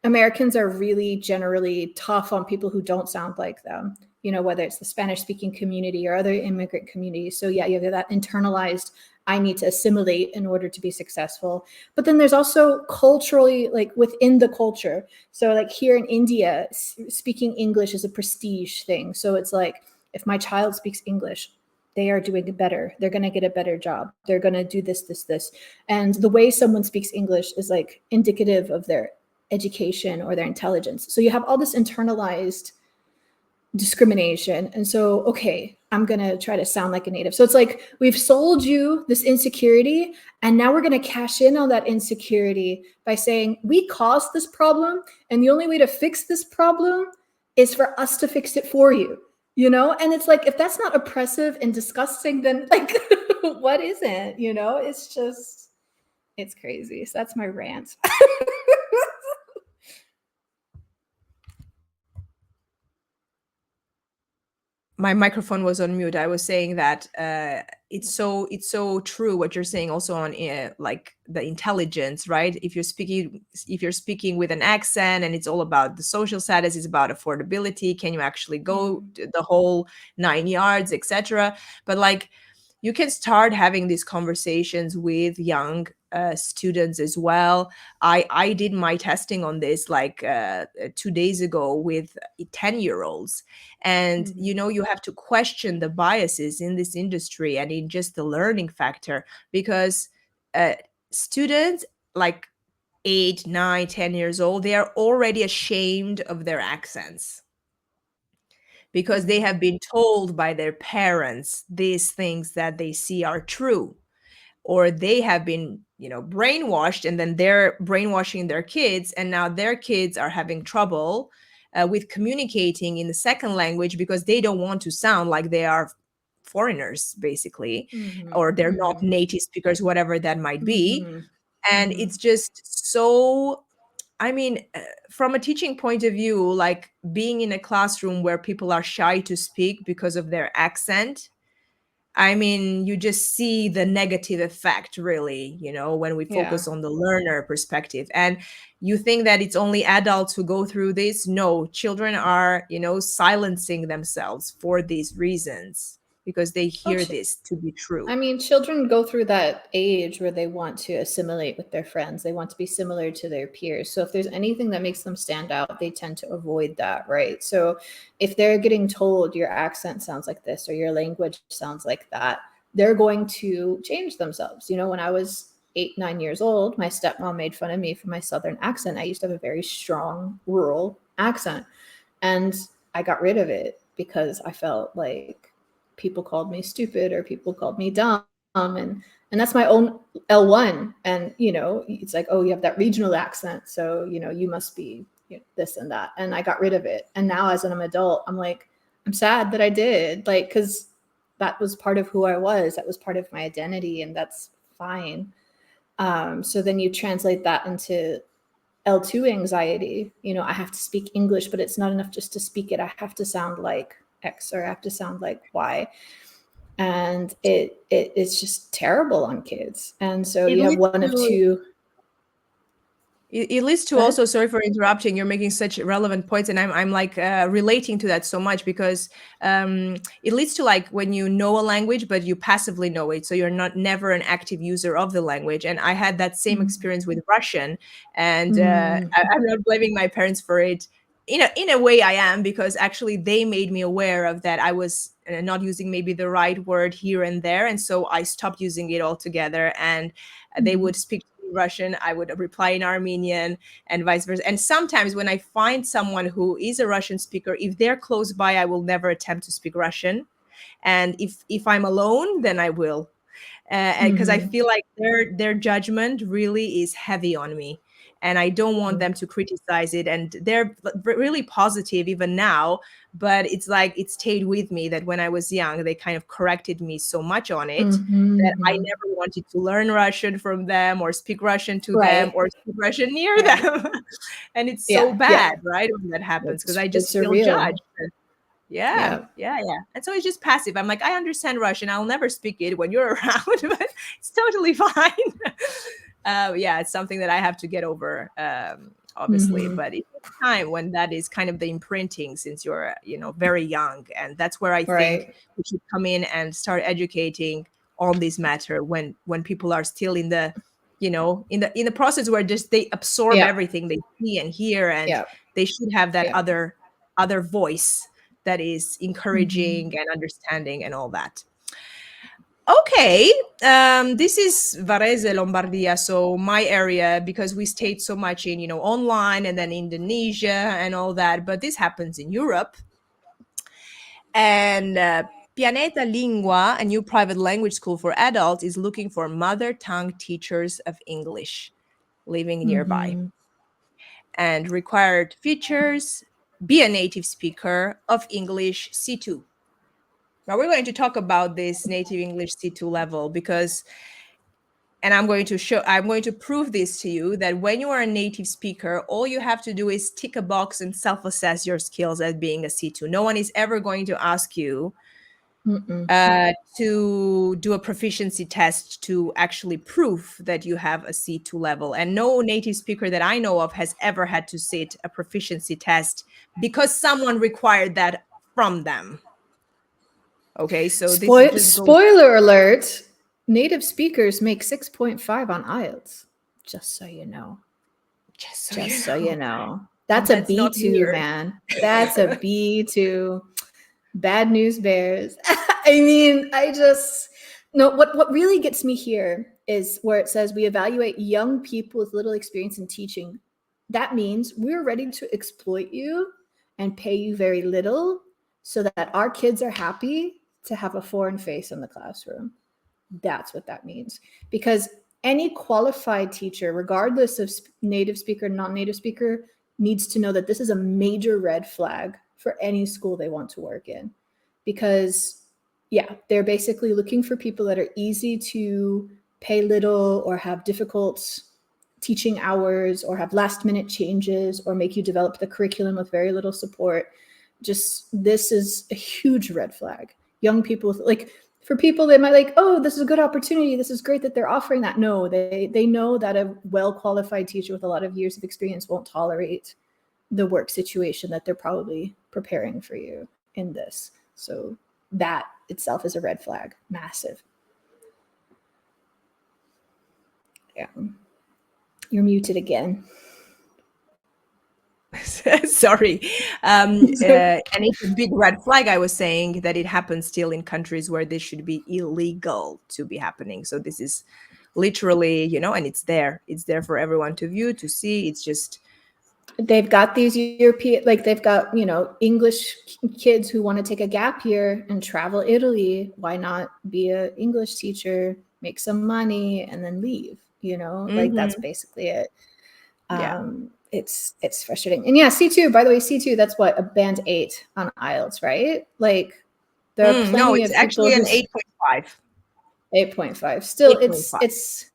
Americans are really generally tough on people who don't sound like them, whether it's the Spanish-speaking community or other immigrant communities. So yeah, you have that internalized, I need to assimilate in order to be successful. But then there's also culturally, like within the culture. So like here in India, speaking English is a prestige thing. So it's like, if my child speaks English, they are doing better. They're going to get a better job. They're going to do this, this, this. And the way someone speaks English is like indicative of their education or their intelligence. So you have all this internalized discrimination. And so, okay, I'm going to try to sound like a native. So it's like we've sold you this insecurity, and now we're going to cash in on that insecurity by saying we caused this problem, and the only way to fix this problem is for us to fix it for you, you know? And it's like, if that's not oppressive and disgusting, then like, what isn't, you know? It's just, it's crazy. So that's my rant. My microphone was on mute. I was saying that it's so true what you're saying also on like the intelligence, right? If you're speaking with an accent and it's all about the social status, it's about affordability, can you actually go the whole 9 yards, etc. But like you can start having these conversations with young students as well. I did my testing on this like 2 days ago with 10-year-olds. And, you know, you have to question the biases in this industry and in just the learning factor, because students like 8, 9, 10 years old, they are already ashamed of their accents because they have been told by their parents these things that they see are true, or they have been, you know, brainwashed, and then they're brainwashing their kids, and now their kids are having trouble with communicating in the second language because they don't want to sound like they are foreigners, basically, or they're not native speakers, whatever that might be. And it's just so, I mean, from a teaching point of view, like being in a classroom where people are shy to speak because of their accent, I mean, you just see the negative effect, really, you know, when we focus on the learner perspective. And you think that it's only adults who go through this. No, children are, you know, silencing themselves for these reasons because they hear this to be true. I mean, children go through that age where they want to assimilate with their friends. They want to be similar to their peers. So if there's anything that makes them stand out, they tend to avoid that, right? So if they're getting told your accent sounds like this or your language sounds like that, they're going to change themselves. You know, when I was 8, 9 years old, my stepmom made fun of me for my Southern accent. I used to have a very strong rural accent, and I got rid of it because I felt like people called me stupid or people called me dumb. And that's my own L1. And, you know, it's like, oh, you have that regional accent. So, you know, you must be, you know, this and that. And I got rid of it. And now as an adult, I'm like, I'm sad that I did, like, because that was part of who I was. That was part of my identity. And that's fine. So then you translate that into L2 anxiety. You know, I have to speak English, but it's not enough just to speak it. I have to sound like X or I have to sound like Y. And it's just terrible on kids. And so you have one of two. It leads to also, sorry for interrupting, you're making such relevant points, and I'm like relating to that so much because it leads to like when you know a language but you passively know it, so you're never an active user of the language. And I had that same experience with Russian, and I'm not blaming my parents for it. In a way I am, because actually they made me aware of that I was not using maybe the right word here and there, and so I stopped using it altogether. And they would speak Russian, I would reply in Armenian, and vice versa. And sometimes when I find someone who is a Russian speaker, if they're close by, I will never attempt to speak Russian. And if I'm alone, then I will, because I feel like their judgment really is heavy on me, and I don't want them to criticize it. And they're really positive even now, but it's like it stayed with me that when I was young, they kind of corrected me so much on it that I never wanted to learn Russian from them or speak Russian to them or speak Russian near them. And it's so bad, right, when that happens, because I just feel judged. Yeah. And so it's just passive. I'm like, I understand Russian. I'll never speak it when you're around, but it's totally fine. It's something that I have to get over, obviously. But it's time when that is kind of the imprinting since you're, you know, very young. And that's where I think we should come in and start educating on this matter when people are still in the, you know, in the process where just they absorb everything they see and hear, and they should have that other voice that is encouraging and understanding and all that. Okay, this is Varese, Lombardia, so my area, because we stayed so much in, online and then Indonesia and all that, but this happens in Europe. And Pianeta Lingua, a new private language school for adults, is looking for mother tongue teachers of English living nearby. Mhm. And required features: be a native speaker of English C2. Now we're going to talk about this native English C2 level because, and I'm going to prove this to you, that when you are a native speaker, all you have to do is tick a box and self-assess your skills as being a C2. No one is ever going to ask you to do a proficiency test to actually prove that you have a C2 level. And no native speaker that I know of has ever had to sit a proficiency test because someone required that from them. Okay, so this just goes. Spoiler alert, native speakers make 6.5 on IELTS, just so you know. Just so you know. That's a B2, man. That's a B2. Bad news bears. I mean, what really gets me here is where it says we evaluate young people with little experience in teaching. That means we're ready to exploit you and pay you very little so that our kids are happy to have a foreign face in the classroom. That's what that means. Because any qualified teacher, regardless of native speaker, non-native speaker, needs to know that this is a major red flag for any school they want to work in. Because, yeah, they're basically looking for people that are easy to pay little or have difficult teaching hours or have last minute changes or make you develop the curriculum with very little support. Just, this is a huge red flag. Young people, like, for people, they might like, oh, this is a good opportunity. This is great that they're offering that. No, they know that a well-qualified teacher with a lot of years of experience won't tolerate the work situation that they're probably preparing for you in this. So that itself is a red flag. Massive. Yeah. You're muted again. Sorry. And it's a big red flag. I was saying that it happens still in countries where this should be illegal to be happening. So this is literally, and it's there for everyone to view, to see. It's just, they've got these European, like they've got, English kids who want to take a gap year and travel Italy. Why not be an English teacher, make some money, and then leave? Like that's basically it. Yeah. It's frustrating. And yeah, C2, by the way, C2, that's what, a band 8 on IELTS, right? Like there are plenty no, it's of actually people an 8.5. 8.5. Still, 8.5.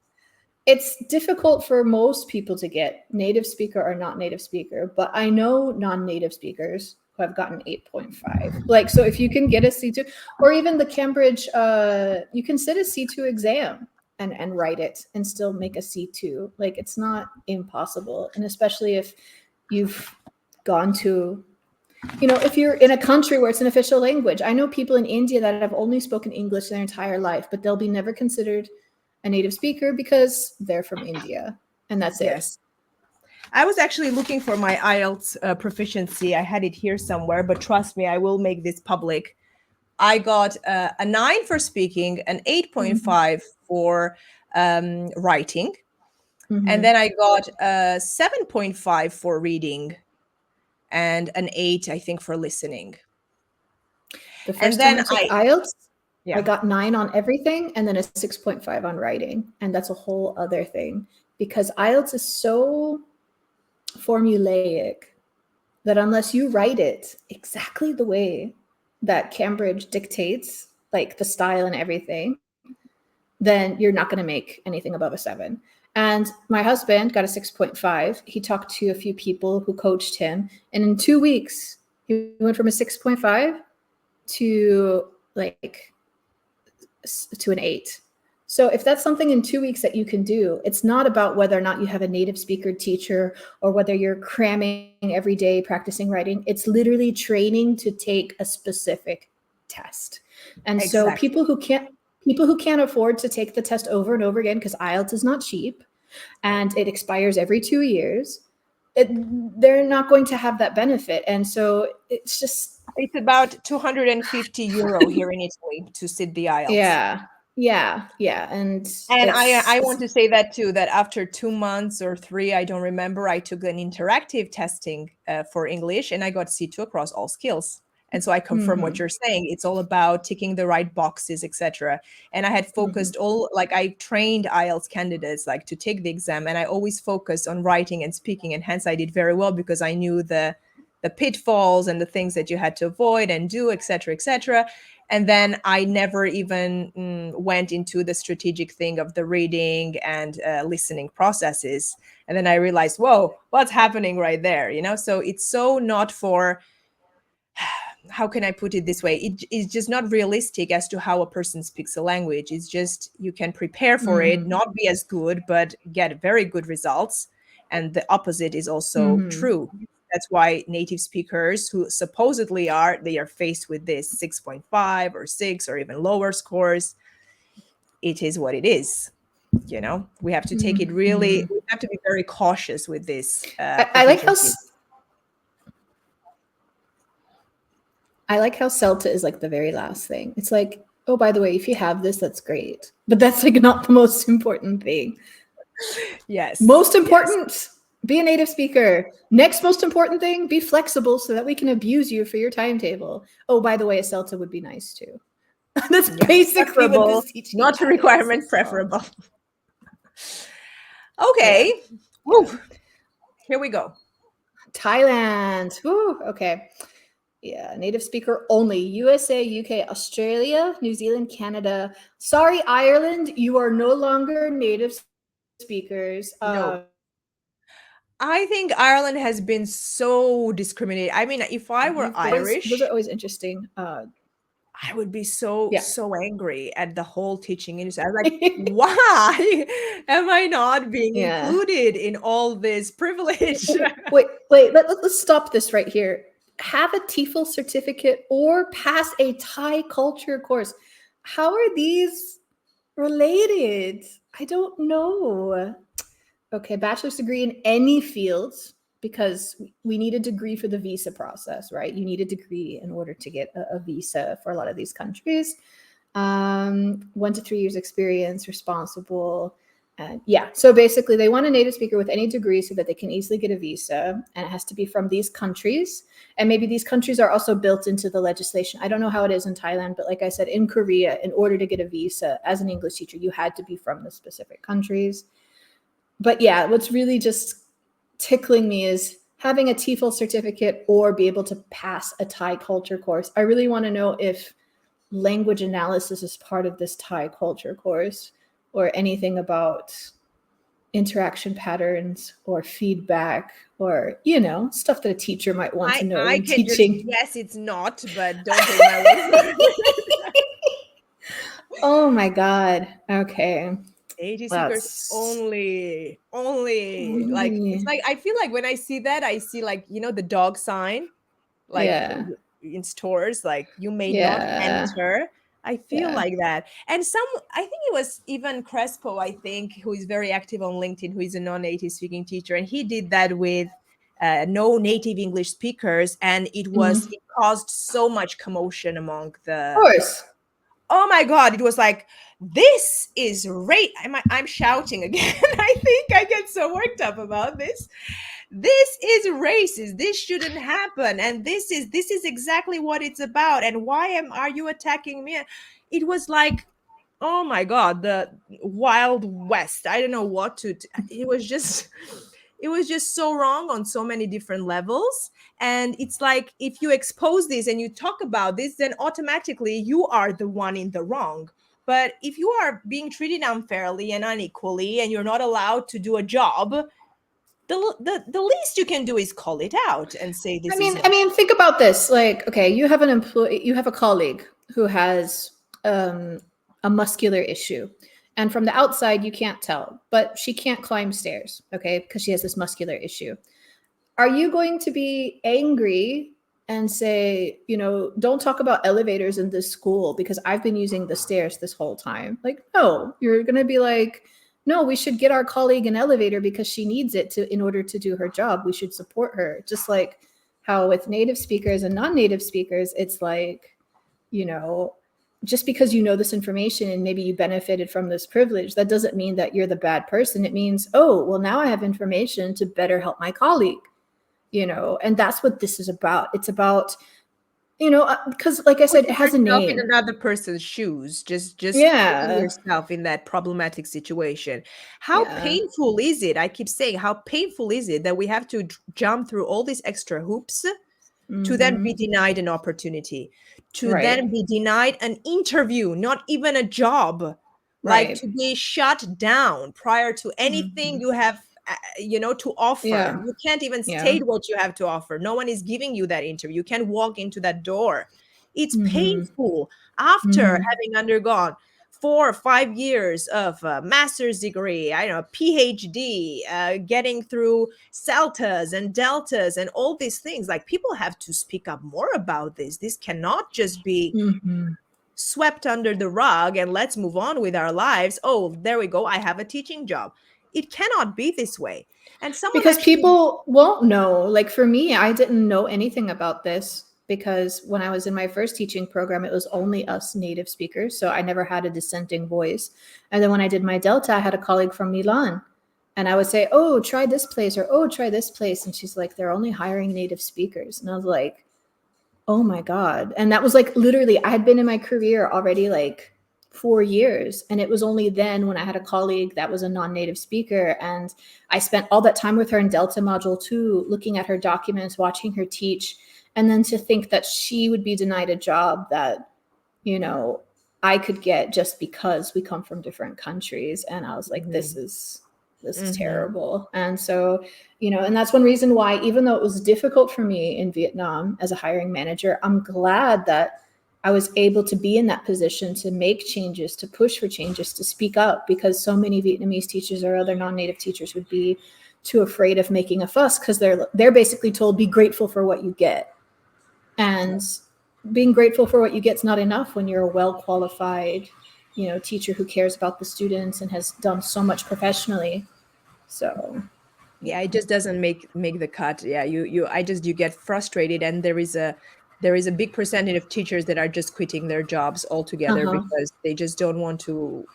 it's difficult for most people to get, native speaker or not native speaker, but I know non-native speakers who have gotten 8.5. Like, so if you can get a C2, or even the Cambridge, you can sit a C2 exam and write it and still make a C2. Like, it's not impossible. And especially if you've gone to, if you're in a country where it's an official language. I know people in India that have only spoken English their entire life, but they'll be never considered a native speaker because they're from India, and that's it. Yes. I was actually looking for my IELTS proficiency. I had it here somewhere, but trust me, I will make this public. I got a 9 for speaking, an 8.5 for writing, and then I got a 7.5 for reading, and an 8, I think, for listening. The first time I took IELTS, I got 9 on everything and then a 6.5 on writing. And that's a whole other thing because IELTS is so formulaic that unless you write it exactly the way that Cambridge dictates, like the style and everything, then you're not going to make anything above a 7. And my husband got a 6.5. He talked to a few people who coached him. And in 2 weeks, he went from a 6.5 to an 8. So if that's something in 2 weeks that you can do, it's not about whether or not you have a native speaker teacher or whether you're cramming every day practicing writing. It's literally training to take a specific test. And so people who can't afford to take the test over and over again, because IELTS is not cheap and it expires every 2 years, they're not going to have that benefit. And so it's about 250 euro here in Italy to sit the IELTS. Yeah, and And I it's want to say that too, that after 2 months or 3, I don't remember, I took an interactive testing for English, and I got C2 across all skills. And so I confirm what you're saying. It's all about ticking the right boxes, etc. And I had focused I trained IELTS candidates like to take the exam, and I always focused on writing and speaking. And hence I did very well because I knew the pitfalls and the things that you had to avoid and do, etc., etc. And then I never even went into the strategic thing of the reading and listening processes. And then I realized, whoa, what's happening right there? So it's so not for, how can I put it this way? It is just not realistic as to how a person speaks a language. It's just, you can prepare for it, not be as good, but get very good results. And the opposite is also true. That's why native speakers who supposedly they are faced with this 6.5 or 6 or even lower scores. It is what it is. We have to take it really, we have to be very cautious with this. I like how CELTA is like the very last thing. It's like, oh, by the way, if you have this, that's great. But that's like not the most important thing. Yes. Most important, be a native speaker. Next most important thing, be flexible so that we can abuse you for your timetable. Oh, by the way, a CELTA would be nice too. That's basically what this teaching not a requirement, preferable. Okay. Yeah. Here we go. Thailand. Woo. Okay. Yeah, native speaker only. USA, UK, Australia, New Zealand, Canada. Sorry, Ireland, you are no longer native speakers. No. I think Ireland has been so discriminated. I mean, if I were Irish, those are always interesting. I would be so angry at the whole teaching industry. I'm like, why am I not being included in all this privilege? Wait, let's stop this right here. Have a TEFL certificate or pass a Thai culture course. How are these related? I don't know. Okay, bachelor's degree in any fields, because we need a degree for the visa process, right? You need a degree in order to get a visa for a lot of these countries. 1 to 3 years experience, responsible. So basically they want a native speaker with any degree so that they can easily get a visa, and it has to be from these countries. And maybe these countries are also built into the legislation. I don't know how it is in Thailand, but like I said, in Korea, in order to get a visa as an English teacher, you had to be from the specific countries. But yeah, what's really just tickling me is having a TEFL certificate or be able to pass a Thai culture course. I really want to know if language analysis is part of this Thai culture course, or anything about interaction patterns or feedback, or, stuff that a teacher might want to know when teaching. Yes, it's not, but don't take my word for it. Oh my God. Okay. Native speakers only. Like, it's like, I feel like when I see that, I see like, the dog sign, like in stores, like you may not enter. I feel like that. And I think it was even Crespo, I think, who is very active on LinkedIn, who is a non-native speaking teacher. And he did that with no native English speakers. And it caused so much commotion among the... Of course. Oh my God, it was like, this is I'm shouting again. I think I get so worked up about this. This is racist. This shouldn't happen. And this is exactly what it's about. And why are you attacking me? It was like, oh my God, the Wild West. I don't know what to... It was just so wrong on so many different levels. And it's like, if you expose this and you talk about this, then automatically you are the one in the wrong. But if you are being treated unfairly and unequally, and you're not allowed to do a job, the least you can do is call it out and say this. I mean, think about this. Like, okay, you have an employee, you have a colleague who has a muscular issue. And from the outside, you can't tell, but she can't climb stairs, okay, because she has this muscular issue. Are you going to be angry and say, don't talk about elevators in this school because I've been using the stairs this whole time? Like, no, you're going to be like, no, we should get our colleague an elevator because she needs it in order to do her job. We should support her. Just like how with native speakers and non-native speakers, it's like, just because you know this information and maybe you benefited from this privilege, that doesn't mean that you're the bad person. It means, oh, well, now I have information to better help my colleague, and that's what this is about. It's about, because like I said, it has a yourself in name. another person's shoes, just putting Yeah. yourself in that problematic situation. How Yeah. painful is it? I keep saying, how painful is it that we have to jump through all these extra hoops to then be denied an opportunity, to Right. then be denied an interview, not even a job, like Right. to be shut down prior to anything you have to offer. Yeah. You can't even Yeah. state what you have to offer. No one is giving you that interview. You can't walk into that door. It's painful after having undergone 4 or 5 years of a master's degree, I don't know, PhD, getting through CELTAs and deltas and all these things. Like, people have to speak up more about this. This cannot just be swept under the rug and let's move on with our lives. Oh, there we go, I have a teaching job. It cannot be this way. And someone because actually, people won't know. Like for me, I didn't know anything about this because when I was in my first teaching program, it was only us native speakers. So I never had a dissenting voice. And then when I did my Delta, I had a colleague from Milan. And I would say, oh, try this place, or oh, try this place. And she's like, they're only hiring native speakers. And I was like, oh my God. And that was like literally, I had been in my career already like 4 years. And it was only then when I had a colleague that was a non-native speaker. And I spent all that time with her in Delta Module 2, looking at her documents, watching her teach. And then to think that she would be denied a job that, I could get just because we come from different countries. And I was like, this is terrible. And so, and that's one reason why, even though it was difficult for me in Vietnam as a hiring manager, I'm glad that I was able to be in that position to make changes, to push for changes, to speak up, because so many Vietnamese teachers or other non-native teachers would be too afraid of making a fuss because they're basically told, be grateful for what you get. And being grateful for what you get is not enough when you're a well-qualified teacher who cares about the students and has done so much professionally. So yeah, it just doesn't make the cut. Yeah, you get frustrated, and there is a big percentage of teachers that are just quitting their jobs altogether because they just don't want to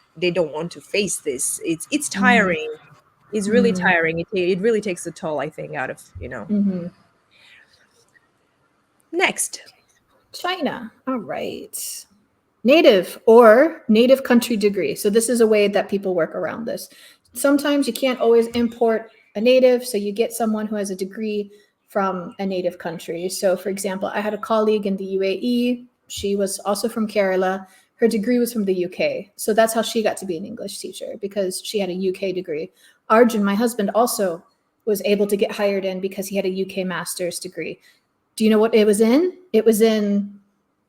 face this. It's tiring. It's really tiring. It really takes a toll, I think, out of Next, China. All right. Native or native country degree. So this is a way that people work around this. Sometimes you can't always import a native, so you get someone who has a degree from a native country. So for example, I had a colleague in the UAE. She was also from Kerala. Her degree was from the UK. So that's how she got to be an English teacher, because she had a UK degree. Arjun, my husband, also was able to get hired in because he had a UK master's degree. Do you know what it was in? It was in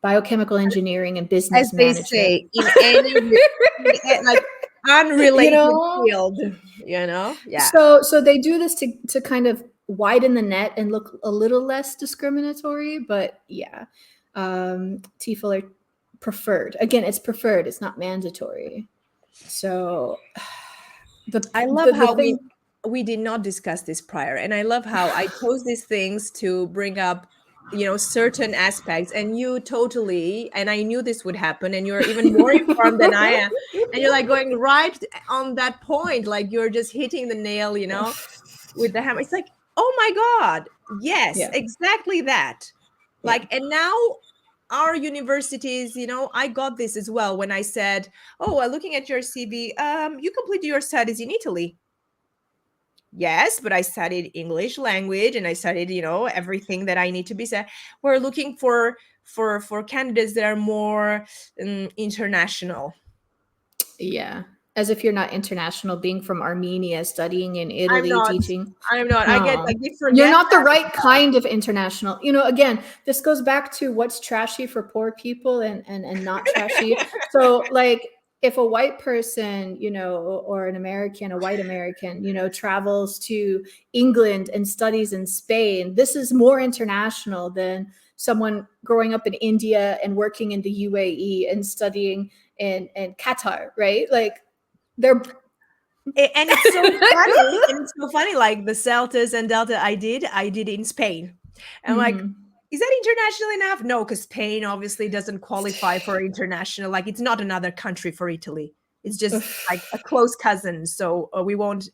biochemical engineering and business as they management. say, in any like unrelated field, yeah. So they do this to kind of widen the net and look a little less discriminatory, but yeah, TEFL are preferred. Again, it's preferred. It's not mandatory. So I love how we did not discuss this prior, and I love how I chose these things to bring up certain aspects, and you totally, and I knew this would happen, and you're even more informed than I am, and you're like going right on that point, like you're just hitting the nail with the hammer. It's like, oh my God, yes, exactly that. Like, and now our universities, I got this as well when I said, oh, looking at your CV, you completed your studies in Italy. Yes, but I studied English language and I studied, everything that I need to be said. We're looking for candidates that are more international. Yeah. As if you're not international, being from Armenia, studying in Italy, teaching. I'm not. I get like, you're not the right kind of international. Again, this goes back to what's trashy for poor people and not trashy. So like, if a white person, or an American, a white American, travels to England and studies in Spain, this is more international than someone growing up in India and working in the UAE and studying in Qatar, right? Like, they're and it's so funny. And it's so funny, like the CELTAs and Delta I did in Spain. And like, is that international enough? No, because Spain obviously doesn't qualify for international. Like, it's not another country for Italy. It's just like a close cousin. So we won't,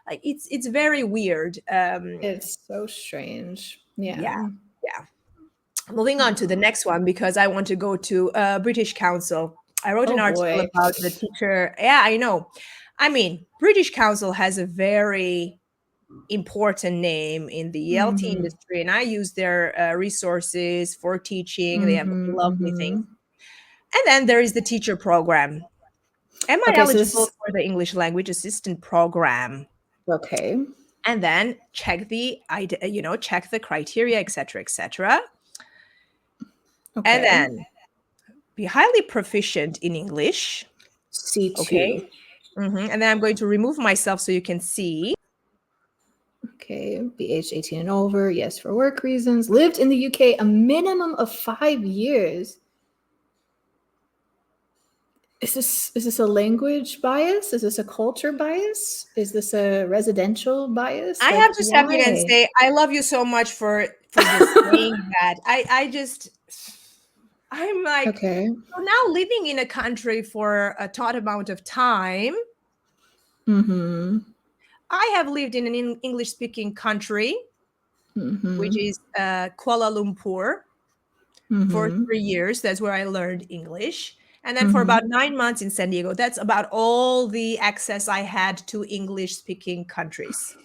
like, it's very weird. It's so strange. Yeah. Yeah. Moving on to the next one, because I want to go to British Council. I wrote an article boy. about the teacher. Yeah, I know. I mean, British Council has a very important name in the ELT industry, and I use their resources for teaching. They have lovely things. And then there is the teacher program. Am I eligible for the English language assistant program? Okay. And then check the criteria, etc., etc. Okay. And then be highly proficient in English. C2. Okay. And then I'm going to remove myself so you can see. Okay. Be aged 18 and over. Yes, for work reasons. Lived in the UK a minimum of 5 years. Is this a language bias? Is this a culture bias? Is this a residential bias? I have to step in and say, I love you so much for just saying that. I'm like, okay. So now living in a country for a tot amount of time, I have lived in an English-speaking country, which is Kuala Lumpur, for 3 years. That's where I learned English. And then for about 9 months in San Diego. That's about all the access I had to English-speaking countries.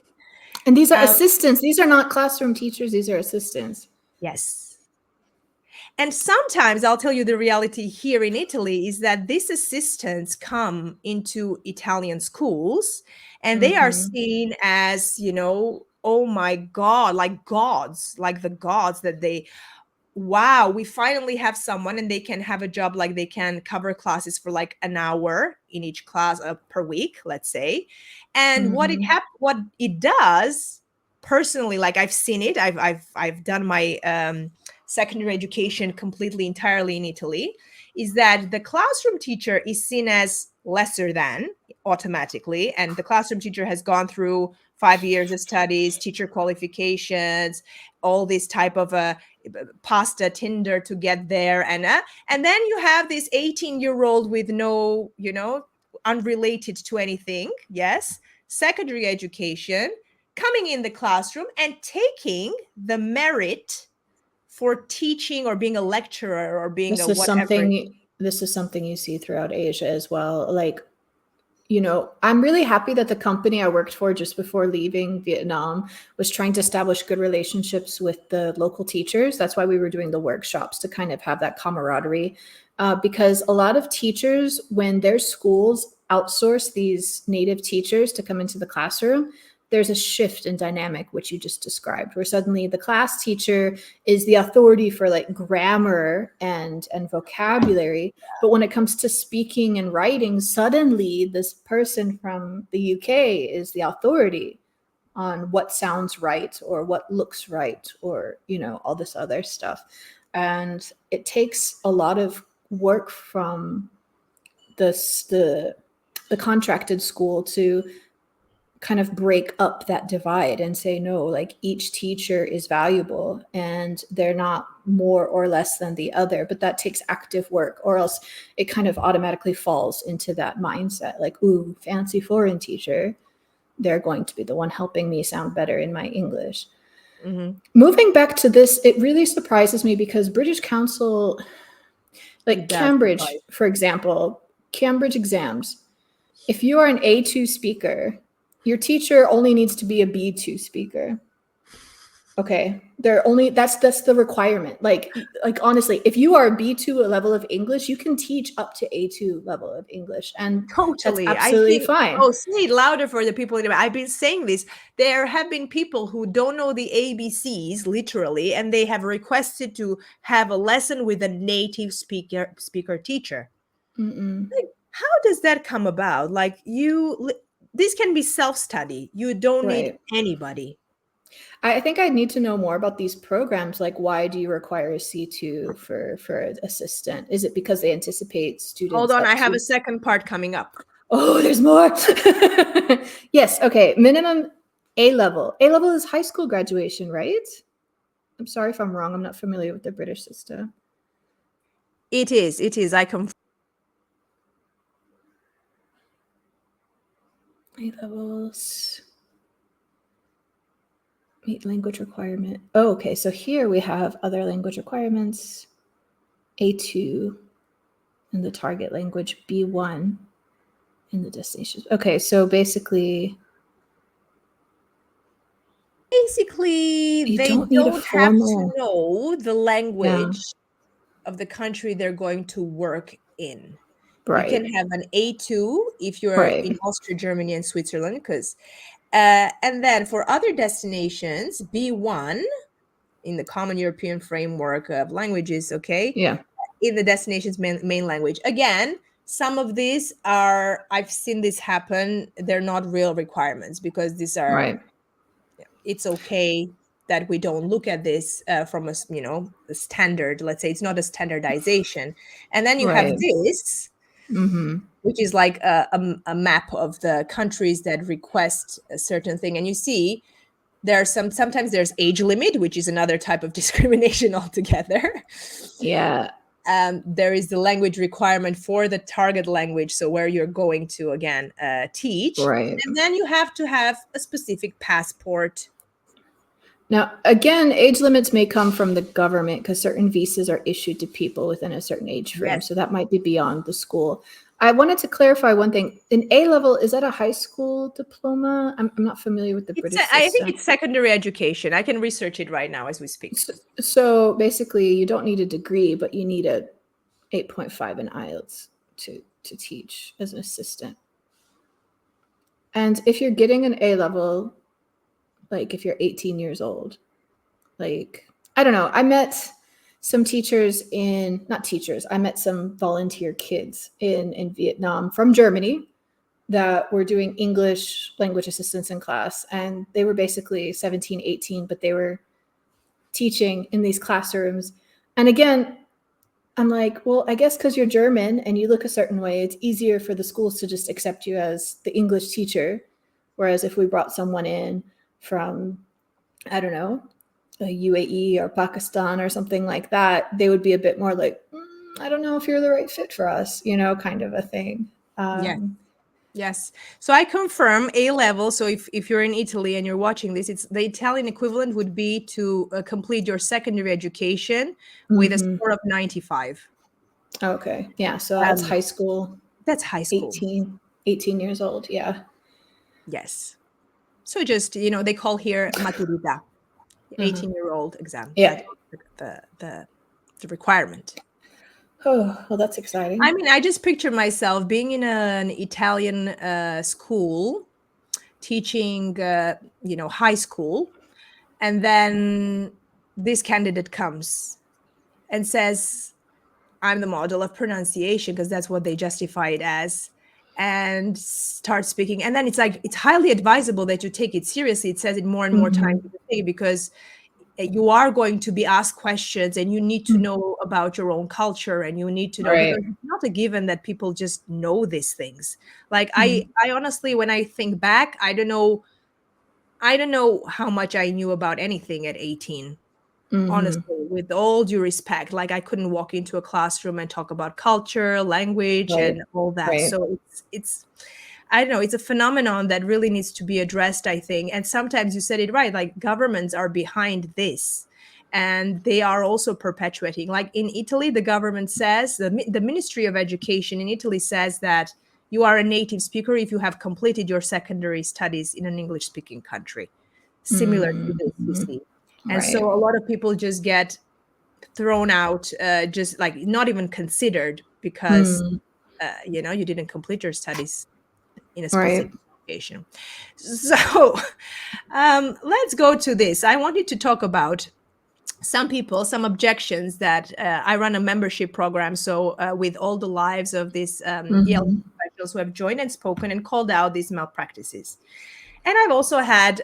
And these are assistants. These are not classroom teachers. These are assistants. Yes. And sometimes I'll tell you the reality here in Italy is that these assistants come into Italian schools and they are seen as, oh my God, like gods, like the gods that wow, we finally have someone and they can have a job, like they can cover classes for like an hour in each class per week, let's say. And what it does personally, like I've seen it, I've done my secondary education completely entirely in Italy, is that the classroom teacher is seen as lesser than automatically, and the classroom teacher has gone through 5 years of studies, teacher qualifications, all this type of pasta Tinder to get there, and then you have this 18-year-old with no, unrelated to anything, yes, secondary education, coming in the classroom and taking the merit for teaching or being a lecturer or being This is something you see throughout Asia as well. Like, I'm really happy that the company I worked for just before leaving Vietnam was trying to establish good relationships with the local teachers. That's why we were doing the workshops, to kind of have that camaraderie. Because a lot of teachers, when their schools outsource these native teachers to come into the classroom, there's a shift in dynamic, which you just described, where suddenly the class teacher is the authority for like grammar and vocabulary. But when it comes to speaking and writing, suddenly this person from the UK is the authority on what sounds right or what looks right, or, all this other stuff. And it takes a lot of work from the contracted school to kind of break up that divide and say, no, like each teacher is valuable and they're not more or less than the other. But that takes active work, or else it kind of automatically falls into that mindset, like, ooh, fancy foreign teacher, they're going to be the one helping me sound better in my English. Moving back to this, it really surprises me because British Council, like Cambridge, for example, Cambridge exams, if you are an A2 speaker, your teacher only needs to be a B2 speaker. Okay, that's the requirement. Like honestly, if you are a B2 level of English, you can teach up to A2 level of English, and totally, that's absolutely fine. Oh, say it louder for the people. I've been saying this. There have been people who don't know the ABCs literally, and they have requested to have a lesson with a native speaker teacher. Like, how does that come about? Like this can be self-study. You don't need anybody. I think I need to know more about these programs. Like, why do you require a C2 for assistant? Is it because they anticipate students? Hold on, I have a second part coming up. Oh, there's more. Yes. Okay. Minimum A level. A level is high school graduation, right? I'm sorry if I'm wrong. I'm not familiar with the British system. It is. I confirm. A-levels. Meet language requirement. Oh, okay. So here we have other language requirements. A2 in the target language, B1 in the destination. Okay, so basically they don't have to know the language of the country they're going to work in. Right. You can have an A2 if you're in Austria, Germany, and Switzerland, because and then for other destinations, B1 in the Common European Framework of Languages, okay? Yeah. In the destination's main language. Again, some of these are, I've seen this happen, they're not real requirements, because these are, it's okay that we don't look at this from a standard, let's say it's not a standardization. And then you have this, which is like a map of the countries that request a certain thing. And you see there are sometimes there's age limit, which is another type of discrimination altogether. Yeah. There is the language requirement for the target language, so where you're going to, again, teach. Right. And then you have to have a specific passport. Now, again, age limits may come from the government because certain visas are issued to people within a certain age frame. Yes. So that might be beyond the school. I wanted to clarify one thing. An A-level, is that a high school diploma? I'm not familiar with the British system. I think it's secondary education. I can research it right now as we speak. So basically, you don't need a degree, but you need a 8.5 in IELTS to teach as an assistant. And if you're getting an A-level, like if you're 18 years old, like, I don't know, I met some teachers I met some volunteer kids in Vietnam from Germany that were doing English language assistance in class. And they were basically 17, 18, but they were teaching in these classrooms. And again, I'm like, well, I guess because you're German and you look a certain way, it's easier for the schools to just accept you as the English teacher. Whereas if we brought someone in from, I don't know, a UAE or Pakistan or something like that, they would be a bit more like, I don't know if you're the right fit for us, kind of a thing. Yes. So I confirm A-level. So if you're in Italy and you're watching this, it's the Italian equivalent would be to complete your secondary education with a score of 95. Okay. Yeah. So that's high school. That's high school. 18 years old. Yeah. Yes. So just, they call here maturita, 18-year-old exam. Yeah. The requirement. Oh, well, that's exciting. I mean, I just picture myself being in an Italian school, teaching, high school, and then this candidate comes and says, I'm the model of pronunciation, because that's what they justify it as, and start speaking. And then it's like, it's highly advisable that you take it seriously. It says it more and more times, because you are going to be asked questions and you need to know about your own culture, and you need to know, because it's not a given that people just know these things. Like I honestly, when I think back, I don't know how much I knew about anything at 18. Honestly, with all due respect, like I couldn't walk into a classroom and talk about culture, language, and all that. So it's I don't know, it's a phenomenon that really needs to be addressed, I think. And sometimes you said it right, like governments are behind this, and they are also perpetuating. Like in Italy, the government says, the Ministry of Education in Italy says that you are a native speaker if you have completed your secondary studies in an English-speaking country. Similar to this, you see. And so a lot of people just get thrown out, just like not even considered, because, you didn't complete your studies in a specific location. So let's go to this. I wanted to talk about some objections that I run a membership program. So with all the lives of these ELT professionals who have joined and spoken and called out these malpractices. And I've also had,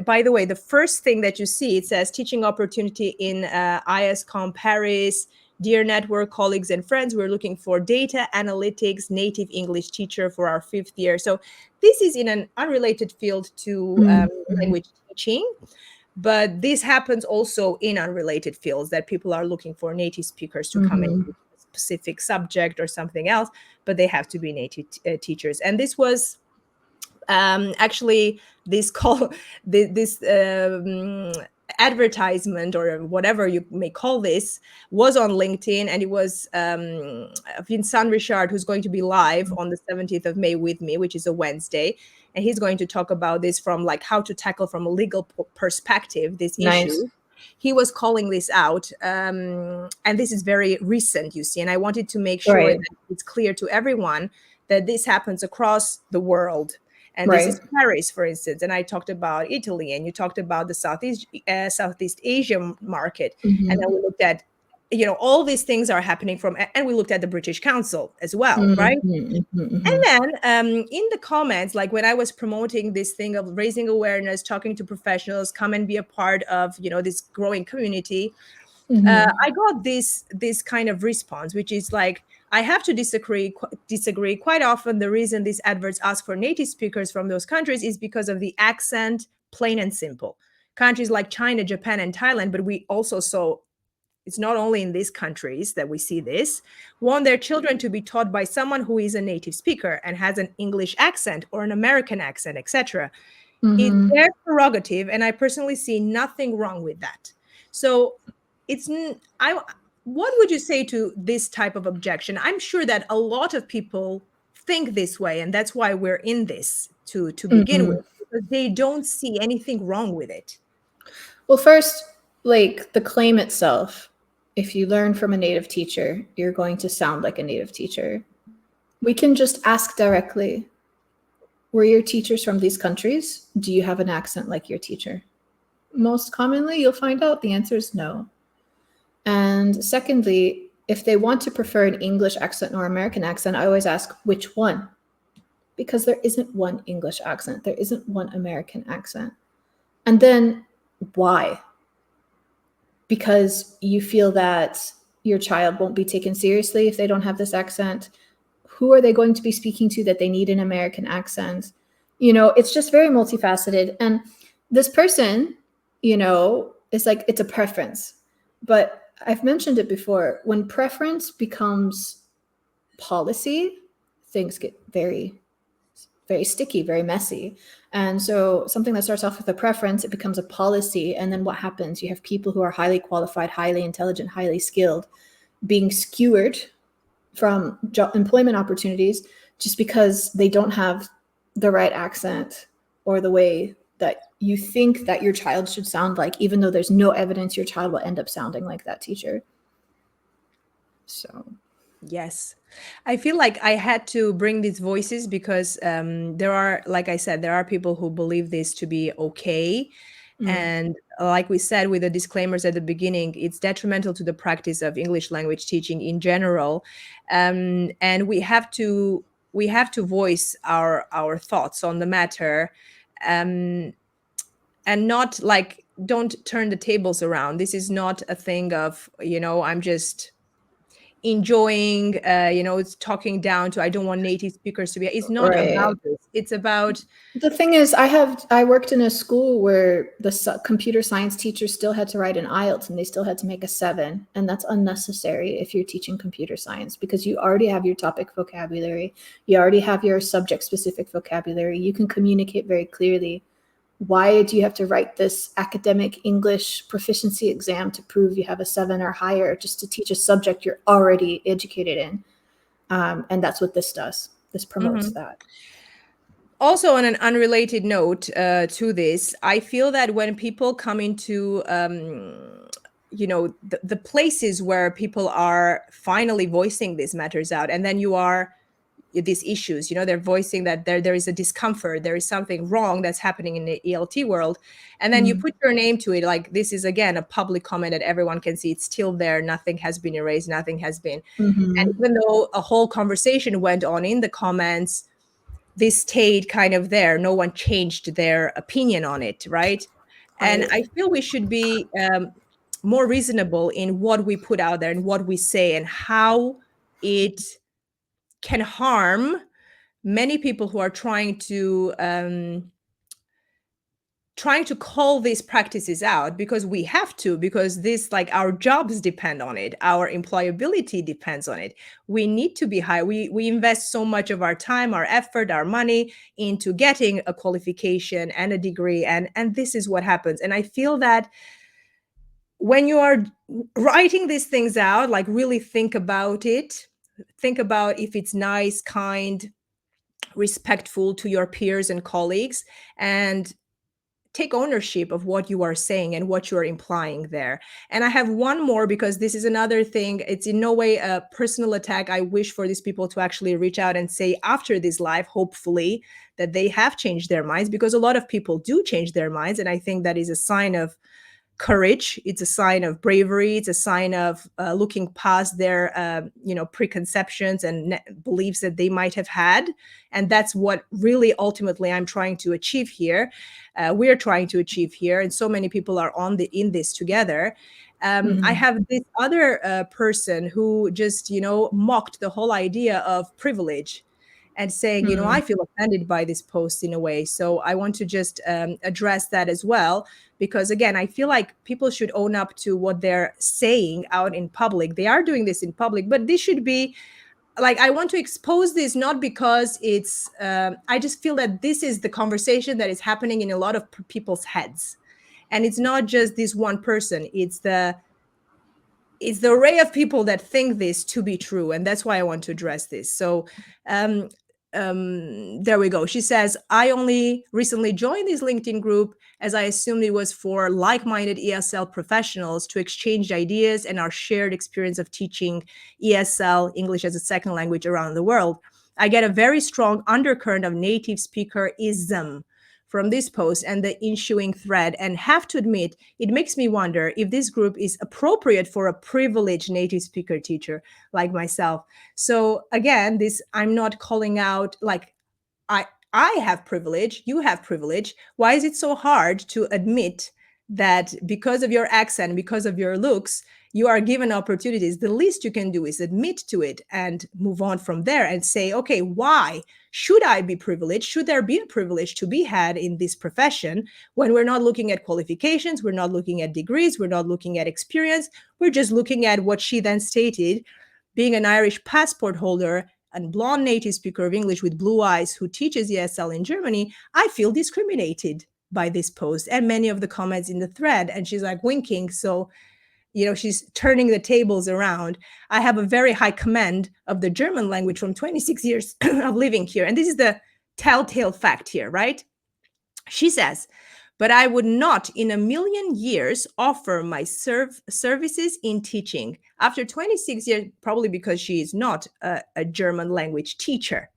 by the way, the first thing that you see, it says teaching opportunity in ISCOM Paris. Dear network colleagues and friends, we're looking for data analytics native English teacher for our 5th year. So this is in an unrelated field to language teaching. But this happens also in unrelated fields, that people are looking for native speakers to come in Mm-hmm. with a specific subject or something else, but they have to be native teachers. And this was actually this call this advertisement, or whatever you may call this, was on LinkedIn, and it was Vincent Richard, who's going to be live on the 17th of May with me, which is a Wednesday, and he's going to talk about this from like how to tackle from a legal perspective this Nice. issue. He was calling this out, and this is very recent, you see, and I wanted to make sure Right. that it's clear to everyone that this happens across the world. And this Right. is Paris, for instance. And I talked about Italy, and you talked about the Southeast Asian market. And then Mm-hmm. we looked at, all these things are happening and we looked at the British Council as well, right? Mm-hmm. And Mm-hmm. then in the comments, like when I was promoting this thing of raising awareness, talking to professionals, come and be a part of, this growing community, I got this kind of response, which is like, I have to disagree. Quite often, the reason these adverts ask for native speakers from those countries is because of the accent, plain and simple. Countries like China, Japan, and Thailand, but we also saw it's not only in these countries that we see this, want their children to be taught by someone who is a native speaker and has an English accent or an American accent, etc. It's Mm-hmm. their prerogative, and I personally see nothing wrong with that. So what would you say to this type of objection? I'm sure that a lot of people think this way, and that's why we're in this to begin Mm-hmm. with, because they don't see anything wrong with it. Well, first, like the claim itself, if you learn from a native teacher, you're going to sound like a native teacher. We can just ask directly, were your teachers from these countries? Do you have an accent like your teacher? Most commonly, you'll find out the answer is no. And secondly, if they want to prefer an English accent or American accent, I always ask which one, because there isn't one English accent, there isn't one American accent. And then why? Because you feel that your child won't be taken seriously if they don't have this accent. Who are they going to be speaking to that they need an American accent? It's just very multifaceted. And this person, is like, it's a preference. But I've mentioned it before, when preference becomes policy, things get very, very sticky, very messy. And so something that starts off with a preference, it becomes a policy. And then what happens? You have people who are highly qualified, highly intelligent, highly skilled being skewered from employment opportunities just because they don't have the right accent or the way that you think that your child should sound like, even though there's no evidence your child will end up sounding like that teacher. So Yes. I feel like I had to bring these voices because there are, like I said, there are people who believe this to be okay. And like we said with the disclaimers at the beginning, it's detrimental to the practice of English language teaching in general. And we have to voice our thoughts on the matter, and not like, don't turn the tables around. This is not a thing of, I'm just enjoying it's talking down to, I don't want native speakers to be. It's not right. about this. It's about The thing is, I worked in a school where the computer science teachers still had to write an IELTS and they still had to make a 7, and that's unnecessary if you're teaching computer science, because you already have your topic vocabulary, you already have your subject specific vocabulary, you can communicate very clearly. Why do you have to write this academic English proficiency exam to prove you have a 7 or higher just to teach a subject you're already educated in? And that's what this does. This promotes that. Also, on an unrelated note to this, I feel that when people come into the places where people are finally voicing these matters out, and then you are these issues, they're voicing that there is a discomfort, there is something wrong that's happening in the ELT world, and then you put your name to it, like, this is again a public comment that everyone can see, it's still there, nothing has been erased, nothing has been. And even though a whole conversation went on in the comments, this stayed kind of there, no one changed their opinion on it, right? And I feel we should be more reasonable in what we put out there and what we say, and how it can harm many people who are trying to trying to call these practices out, because we have to, because this, like, our jobs depend on it, our employability depends on it. We need to be high. We invest so much of our time, our effort, our money into getting a qualification and a degree, and this is what happens. And I feel that when you are writing these things out, like, really think about it. Think about if it's nice, kind, respectful to your peers and colleagues, and take ownership of what you are saying and what you are implying there. And I have one more, because this is another thing. It's in no way a personal attack. I wish for these people to actually reach out and say after this live, hopefully, that they have changed their minds, because a lot of people do change their minds. And I think that is a sign of courage. It's a sign of bravery. It's a sign of looking past their preconceptions and beliefs that they might have had. And that's what really ultimately I'm trying to achieve here. We're trying to achieve here, and so many people are in this together. I have this other person who just mocked the whole idea of privilege, and saying, I feel offended by this post in a way. So I want to just address that as well, because again, I feel like people should own up to what they're saying out in public. They are doing this in public, but this should be like, I want to expose this, not because it's, I just feel that this is the conversation that is happening in a lot of people's heads. And it's not just this one person, it's the array of people that think this to be true. And that's why I want to address this. So there we go. She says, I only recently joined this LinkedIn group, as I assumed it was for like-minded ESL professionals to exchange ideas and our shared experience of teaching ESL, English as a second language, around the world. I get a very strong undercurrent of native speakerism from this post and the ensuing thread, and have to admit, it makes me wonder if this group is appropriate for a privileged native speaker teacher like myself. So again, I'm not calling out, like, I have privilege, you have privilege. Why is it so hard to admit that because of your accent, because of your looks, you are given opportunities? The least you can do is admit to it and move on from there and say, okay, why should I be privileged? Should there be a privilege to be had in this profession, when we're not looking at qualifications, we're not looking at degrees, we're not looking at experience, we're just looking at what she then stated, being an Irish passport holder and blonde native speaker of English with blue eyes who teaches ESL in Germany. I feel discriminated by this post and many of the comments in the thread. And she's like winking. So, she's turning the tables around. I have a very high command of the German language from 26 years of living here. And this is the telltale fact here, right? She says, but I would not in a million years offer my services in teaching after 26 years, probably because she is not a German language teacher.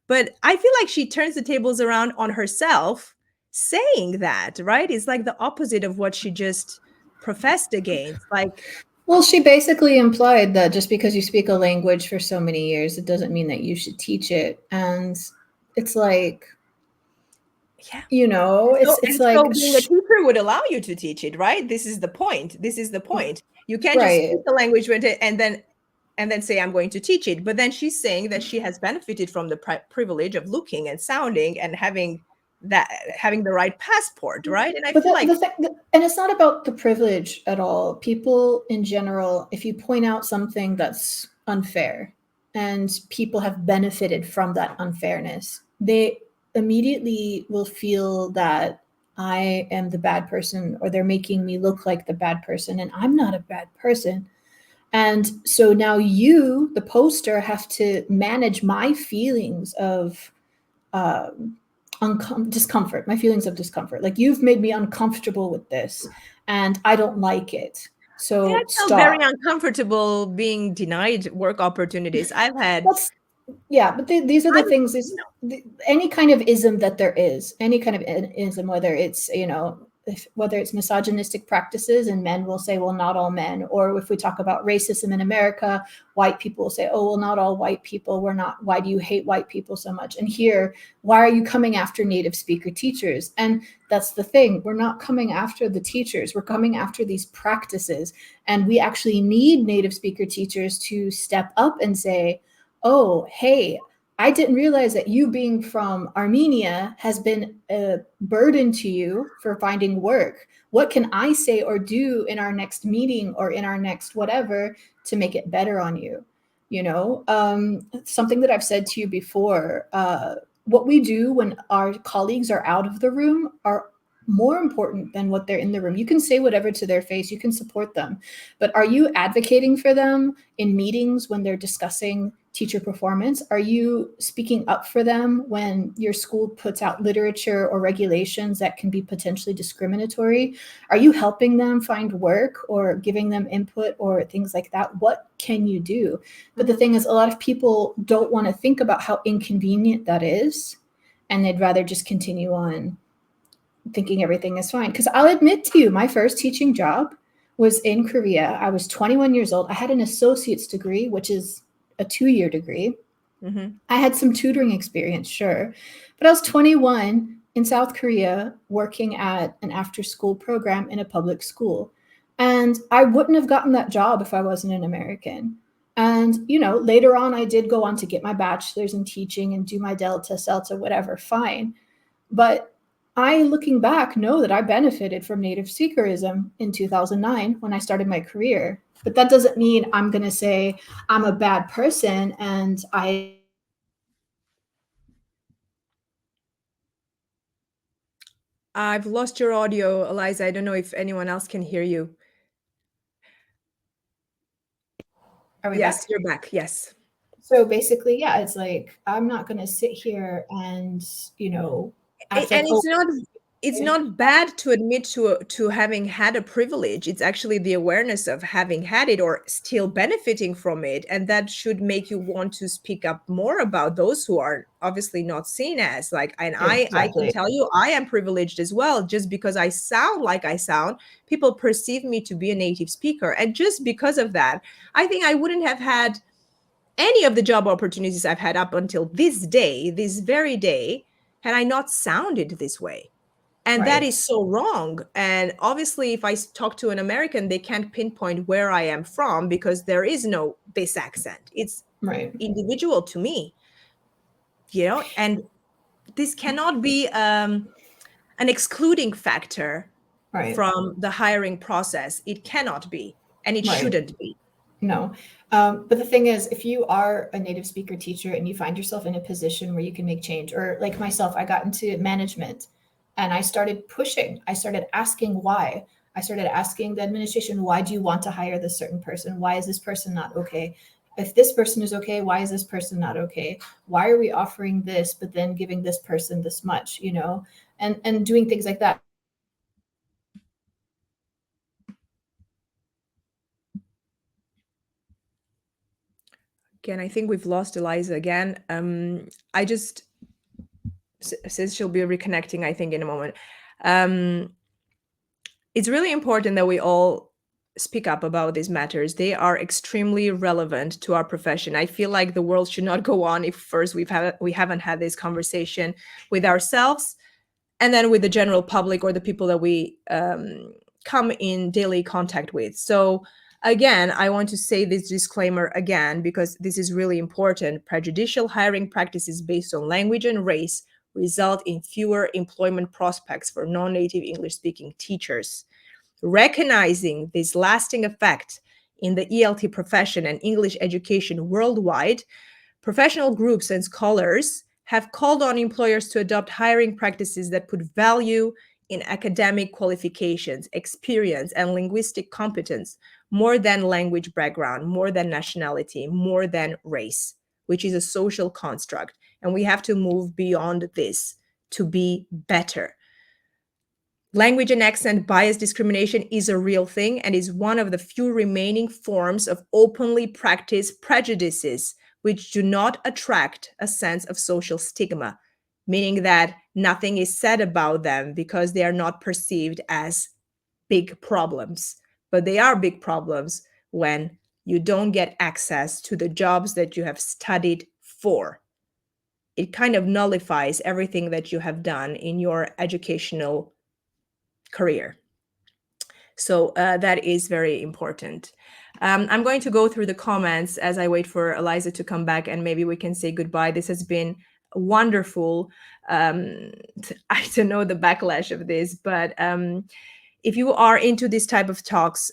But I feel like she turns the tables around on herself saying that, right? It's like the opposite of what she just professed against. Like, well, she basically implied that just because you speak a language for so many years, it doesn't mean that you should teach it. And it's like, yeah, it's like, so being a teacher would allow you to teach it, right? This is the point. You can't just speak the language and then say, I'm going to teach it. But then she's saying that she has benefited from the privilege of looking and sounding and having the right passport, right? And I feel like, and it's not about the privilege at all. People in general, if you point out something that's unfair and people have benefited from that unfairness, they immediately will feel that I am the bad person, or they're making me look like the bad person, and I'm not a bad person. And so now you, the poster, have to manage my feelings of discomfort, my feelings of discomfort. Like, you've made me uncomfortable with this and I don't like it. So I feel very uncomfortable being denied work opportunities. I've had. But these are the things, any kind of ism that there is, any kind of ism, whether it's, whether it's misogynistic practices, and men will say, well, not all men. Or if we talk about racism in America, white people will say, oh, well, not all white people. Why do you hate white people so much? And here, why are you coming after native speaker teachers? And that's the thing. We're not coming after the teachers. We're coming after these practices. And we actually need native speaker teachers to step up and say, oh, hey, I didn't realize that you being from Armenia has been a burden to you for finding work. What can I say or do in our next meeting or in our next whatever to make it better on you? You know, something that I've said to you before, what we do when our colleagues are out of the room are more important than what they're in the room. You can say whatever to their face, you can support them, but are you advocating for them in meetings when they're discussing teacher performance? Are you speaking up for them when your school puts out literature or regulations that can be potentially discriminatory? Are you helping them find work or giving them input or things like that? What can you do? But the thing is, a lot of people don't want to think about how inconvenient that is, and they'd rather just continue on thinking everything is fine. Because I'll admit to you, my first teaching job was in Korea. I was 21 years old. I had an associate's degree, which is a 2-year degree. I had some tutoring experience, sure. But I was 21 in South Korea working at an after-school program in a public school. And I wouldn't have gotten that job if I wasn't an American. And, you know, later on, I did go on to get my bachelor's in teaching and do my Delta, CELTA, whatever, fine. But I, looking back, know that I benefited from Native Speakerism in 2009 when I started my career. But that doesn't mean I'm going to say I'm a bad person and I've lost your audio, Eliza. I don't know if anyone else can hear you. Are we Yes, back? you're back. Yes. So basically, yeah, it's like I'm not going to sit here and, you know, act like, And oh, it's not bad to admit to having had a privilege. It's actually the awareness of having had it or still benefiting from it, and that should make you want to speak up more about those who are obviously not seen as like. And I can exactly. tell you, I am privileged as well. Just because I sound like I sound, people perceive me to be a native speaker, and just because of that, I think I wouldn't have had any of the job opportunities I've had up until this day, this very day, had I not sounded this way. And that Right. is so wrong. And obviously, if I talk to an American, they can't pinpoint where I am from because there is no this accent. It's Right. individual to me, you know, and this cannot be an excluding factor Right. from the hiring process. It cannot be, and it Right. shouldn't be. No. But the thing is, if you are a native speaker teacher and you find yourself in a position where you can make change, or like myself, I got into management and I started pushing, I started asking why. I started asking the administration, why do you want to hire this certain person? Why is this person not okay? If this person is okay, why is this person not okay? Why are we offering this, but then giving this person this much, you know, and doing things like that. Again, I think we've lost Eliza again. I just, since she'll be reconnecting, I think in a moment. It's really important that we all speak up about these matters. They are extremely relevant to our profession. I feel like the world should not go on if first we haven't had this conversation with ourselves, and then with the general public or the people that we come in daily contact with. So again, I want to say this disclaimer again, because this is really important. Prejudicial hiring practices based on language and race result in fewer employment prospects for non-native English-speaking teachers. Recognizing this lasting effect in the ELT profession and English education worldwide, professional groups and scholars have called on employers to adopt hiring practices that put value in academic qualifications, experience, and linguistic competence more than language background, more than nationality, more than race, which is a social construct. And we have to move beyond this to be better. Language and accent bias discrimination is a real thing and is one of the few remaining forms of openly practiced prejudices which do not attract a sense of social stigma, meaning that nothing is said about them because they are not perceived as big problems. But they are big problems when you don't get access to the jobs that you have studied for. It kind of nullifies everything that you have done in your educational career. So that is very important. I'm going to go through the comments as I wait for Eliza to come back, and maybe we can say goodbye. This has been wonderful. I don't know the backlash of this, but if you are into this type of talks,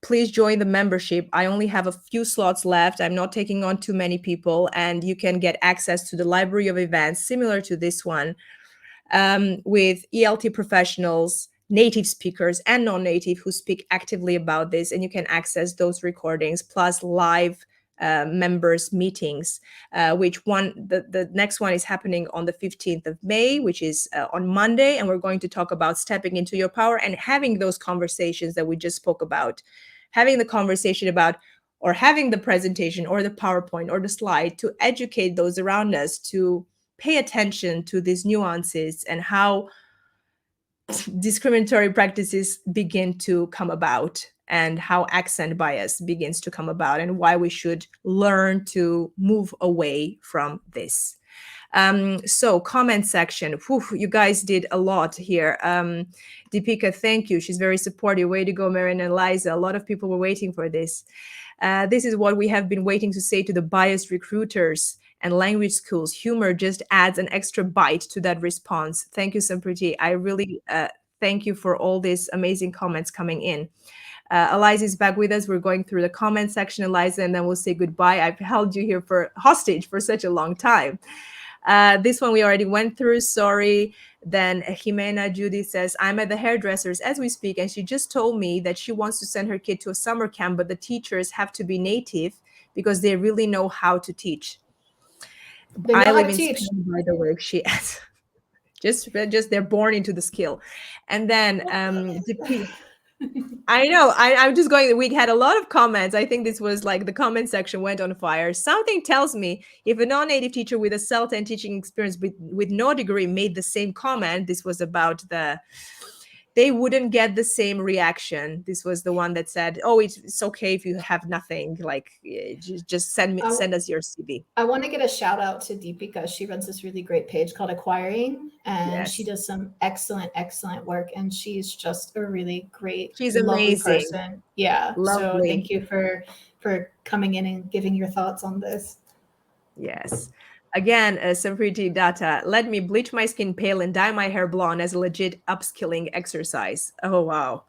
please join the membership. I only have a few slots left. I'm not taking on too many people, and you can get access to the library of events similar to this one, with ELT professionals, native speakers, and non-native who speak actively about this. And you can access those recordings plus live members meetings, the next one is happening on the 15th of May, which is on Monday. And we're going to talk about stepping into your power and having those conversations that we just spoke about, having the conversation about, or having the presentation or the PowerPoint or the slide to educate those around us to pay attention to these nuances and how discriminatory practices begin to come about, and how accent bias begins to come about, and why we should learn to move away from this. So comment section. Whew, you guys did a lot here. Deepika, thank you. She's very supportive. Way to go, Marian and Liza. A lot of people were waiting for this. This is what we have been waiting to say to the biased recruiters and language schools. Humor just adds an extra bite to that response. Thank you, Sampriti. I really thank you for all these amazing comments coming in. Eliza is back with us. We're going through the comment section, Eliza, and then we'll say goodbye. I've held you here for hostage for such a long time. This one we already went through, sorry. Then Jimena Judy says, I'm at the hairdresser's as we speak, and she just told me that she wants to send her kid to a summer camp, but the teachers have to be native because they really know how to teach. I live in Spain, by the way, she adds. Just they're born into the skill. And then I know. I'm just going. We had a lot of comments. I think this was like the comment section went on fire. Something tells me if a non-native teacher with a CELTA teaching experience with no degree made the same comment, this was about they wouldn't get the same reaction. This was the one that said, "Oh, it's okay if you have nothing. Like, just send us your CV." I want to get a shout out to Deepika. She runs this really great page called Acquiring, and she does some excellent work. And she's just a really great, lovely person. Yeah. Lovely. So thank you for coming in and giving your thoughts on this. Yes. Again, Sampriti Data, let me bleach my skin pale and dye my hair blonde as a legit upskilling exercise. Oh, wow.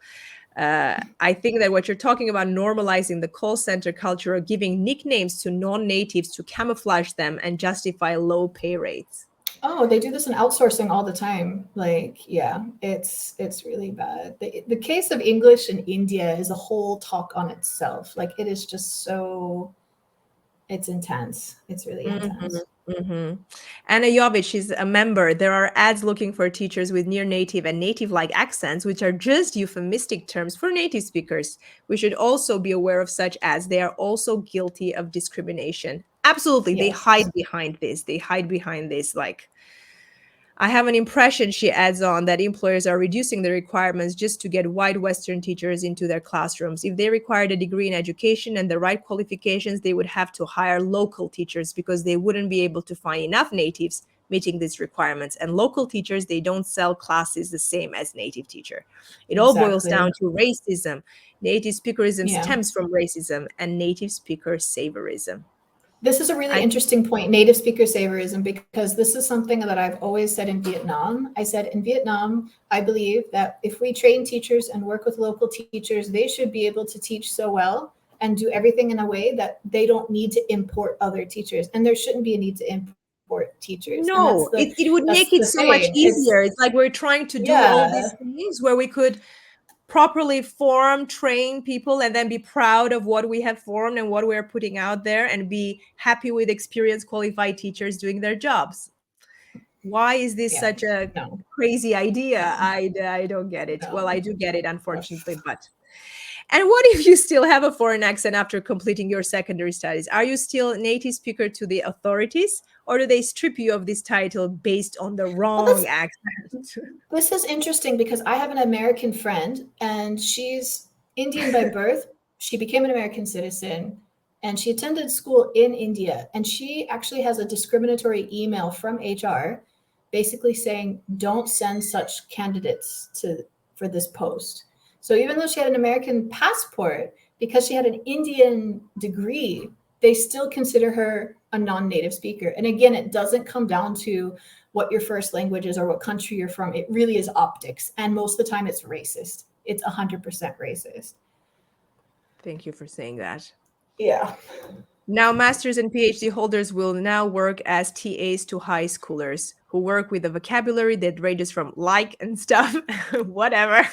I think that what you're talking about, normalizing the call center culture, or giving nicknames to non-natives to camouflage them and justify low pay rates. Oh, they do this in outsourcing all the time. Like, yeah, it's really bad. The case of English in India is a whole talk on itself. Like, it is just so, it's intense. It's really intense. Mm-hmm. Anna Jovic is a member. There are ads looking for teachers with near native and native-like accents, which are just euphemistic terms for native speakers. We should also be aware of such ads. They are also guilty of discrimination. Absolutely. Yes. They hide behind this. Like, I have an impression, she adds on, that employers are reducing the requirements just to get white Western teachers into their classrooms. If they required a degree in education and the right qualifications, they would have to hire local teachers because they wouldn't be able to find enough natives meeting these requirements. And local teachers, they don't sell classes the same as native teacher. It all boils down to racism. Native speakerism stems from racism and native speaker saviorism. This is a really interesting point, native speaker saviorism, because this is something that I've always said in Vietnam. I said in Vietnam, I believe that if we train teachers and work with local teachers, they should be able to teach so well and do everything in a way that they don't need to import other teachers. And there shouldn't be a need to import teachers. No, it would make it so much easier. It's like we're trying to do all these things where we could properly form, train people, and then be proud of what we have formed and what we're putting out there, and be happy with experienced, qualified teachers doing their jobs. Why is this such a crazy idea? I don't get it. Well, I do get it, unfortunately, but. And what if you still have a foreign accent after completing your secondary studies? Are you still native speaker to the authorities, or do they strip you of this title based on the wrong accent? This is interesting because I have an American friend and she's Indian by birth. She became an American citizen and she attended school in India. And she actually has a discriminatory email from HR basically saying, don't send such candidates for this post. So even though she had an American passport, because she had an Indian degree, they still consider her a non-native speaker. And again, it doesn't come down to what your first language is or what country you're from. It really is optics. And most of the time it's racist. It's 100% racist. Thank you for saying that. Yeah. Now, masters and PhD holders will now work as TAs to high schoolers who work with a vocabulary that ranges from like and stuff, whatever.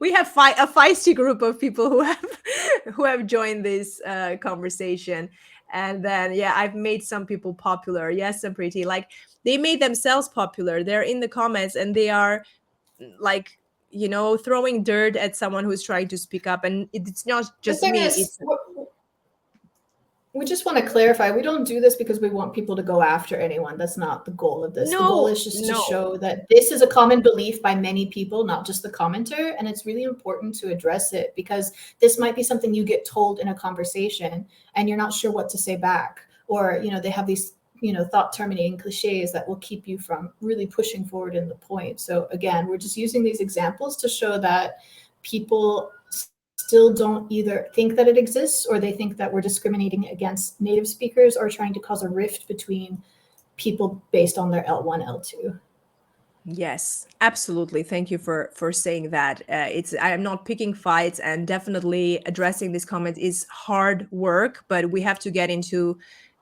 We have a feisty group of people who have joined this conversation. And then, yeah, I've made some people popular. Yes, I'm pretty. Like, they made themselves popular. They're in the comments and they are like, throwing dirt at someone who's trying to speak up. And it's not just The thing me. is, we just want to clarify, we don't do this because we want people to go after anyone. That's not the goal of this. The goal is just to show that this is a common belief by many people, not just the commenter. And it's really important to address it because this might be something you get told in a conversation and you're not sure what to say back. Or, they have these, thought terminating cliches that will keep you from really pushing forward in the point. So again, we're just using these examples to show that people still don't either think that it exists or they think that we're discriminating against native speakers or trying to cause a rift between people based on their L1, L2. Yes, absolutely. Thank you for saying that. I am not picking fights, and definitely addressing this comment is hard work, but we have to get into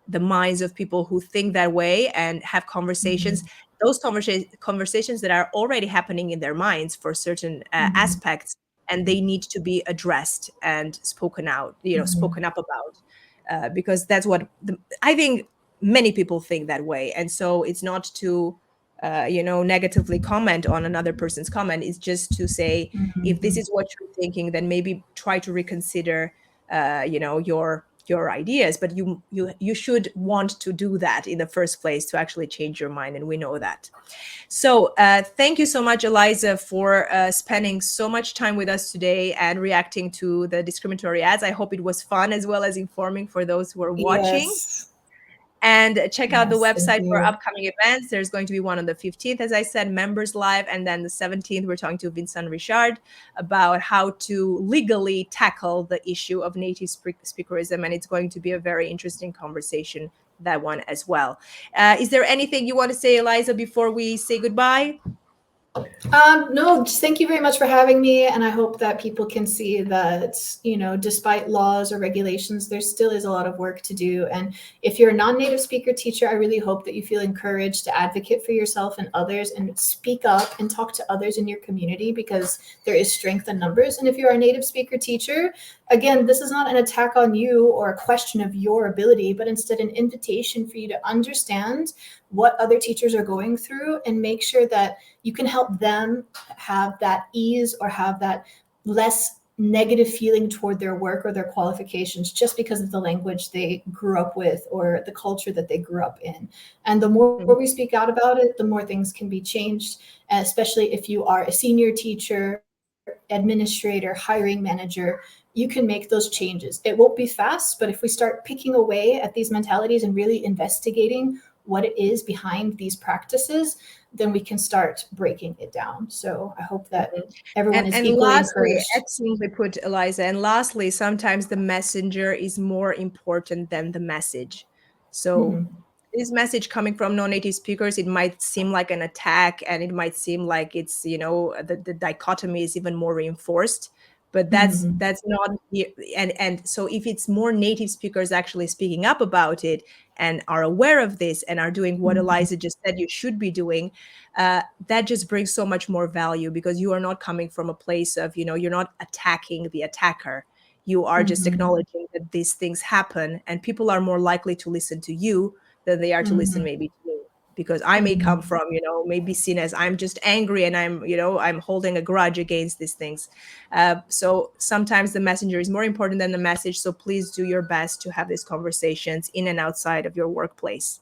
the minds of people who think that way and have conversations. Those conversations that are already happening in their minds for certain aspects, and they need to be addressed and spoken out, spoken up about, because that's what I think many people think that way. And so it's not to negatively comment on another person's comment. It's just to say, if this is what you're thinking, then maybe try to reconsider your ideas. But you should want to do that in the first place to actually change your mind, and we know that. So thank you so much, Eliza, for spending so much time with us today and reacting to the discriminatory ads. I hope it was fun as well as informing for those who are watching. Yes. And check out the website for upcoming events. There's going to be one on the 15th, as I said, Members Live. And then the 17th, we're talking to Vincent Richard about how to legally tackle the issue of native speakerism. And it's going to be a very interesting conversation, that one as well. Is there anything you want to say, Eliza, before we say goodbye? No, just thank you very much for having me. And I hope that people can see that, despite laws or regulations, there still is a lot of work to do. And if you're a non-native speaker teacher, I really hope that you feel encouraged to advocate for yourself and others and speak up and talk to others in your community, because there is strength in numbers. And if you're a native speaker teacher, again, this is not an attack on you or a question of your ability, but instead an invitation for you to understand what other teachers are going through and make sure that you can help them have that ease or have that less negative feeling toward their work or their qualifications just because of the language they grew up with or the culture that they grew up in. And the more we speak out about it, the more things can be changed, especially if you are a senior teacher, administrator, hiring manager. You can make those changes. It won't be fast, but if we start picking away at these mentalities and really investigating what it is behind these practices, then we can start breaking it down. So I hope that everyone is equally encouraged. Excellently put, Eliza. And lastly, sometimes the messenger is more important than the message. So this message coming from non-native speakers, it might seem like an attack, and it might seem like it's, the dichotomy is even more reinforced. But that's not, and so if it's more native speakers actually speaking up about it and are aware of this and are doing what Eliza just said you should be doing, that just brings so much more value, because you are not coming from a place of, you're not attacking the attacker. You are just acknowledging that these things happen, and people are more likely to listen to you than they are to listen maybe to me. Because I may come from, maybe seen as I'm just angry and I'm holding a grudge against these things. So sometimes the messenger is more important than the message. So please do your best to have these conversations in and outside of your workplace.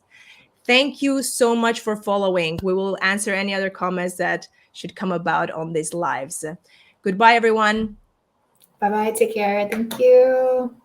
Thank you so much for following. We will answer any other comments that should come about on these lives. Goodbye, everyone. Bye-bye. Take care. Thank you.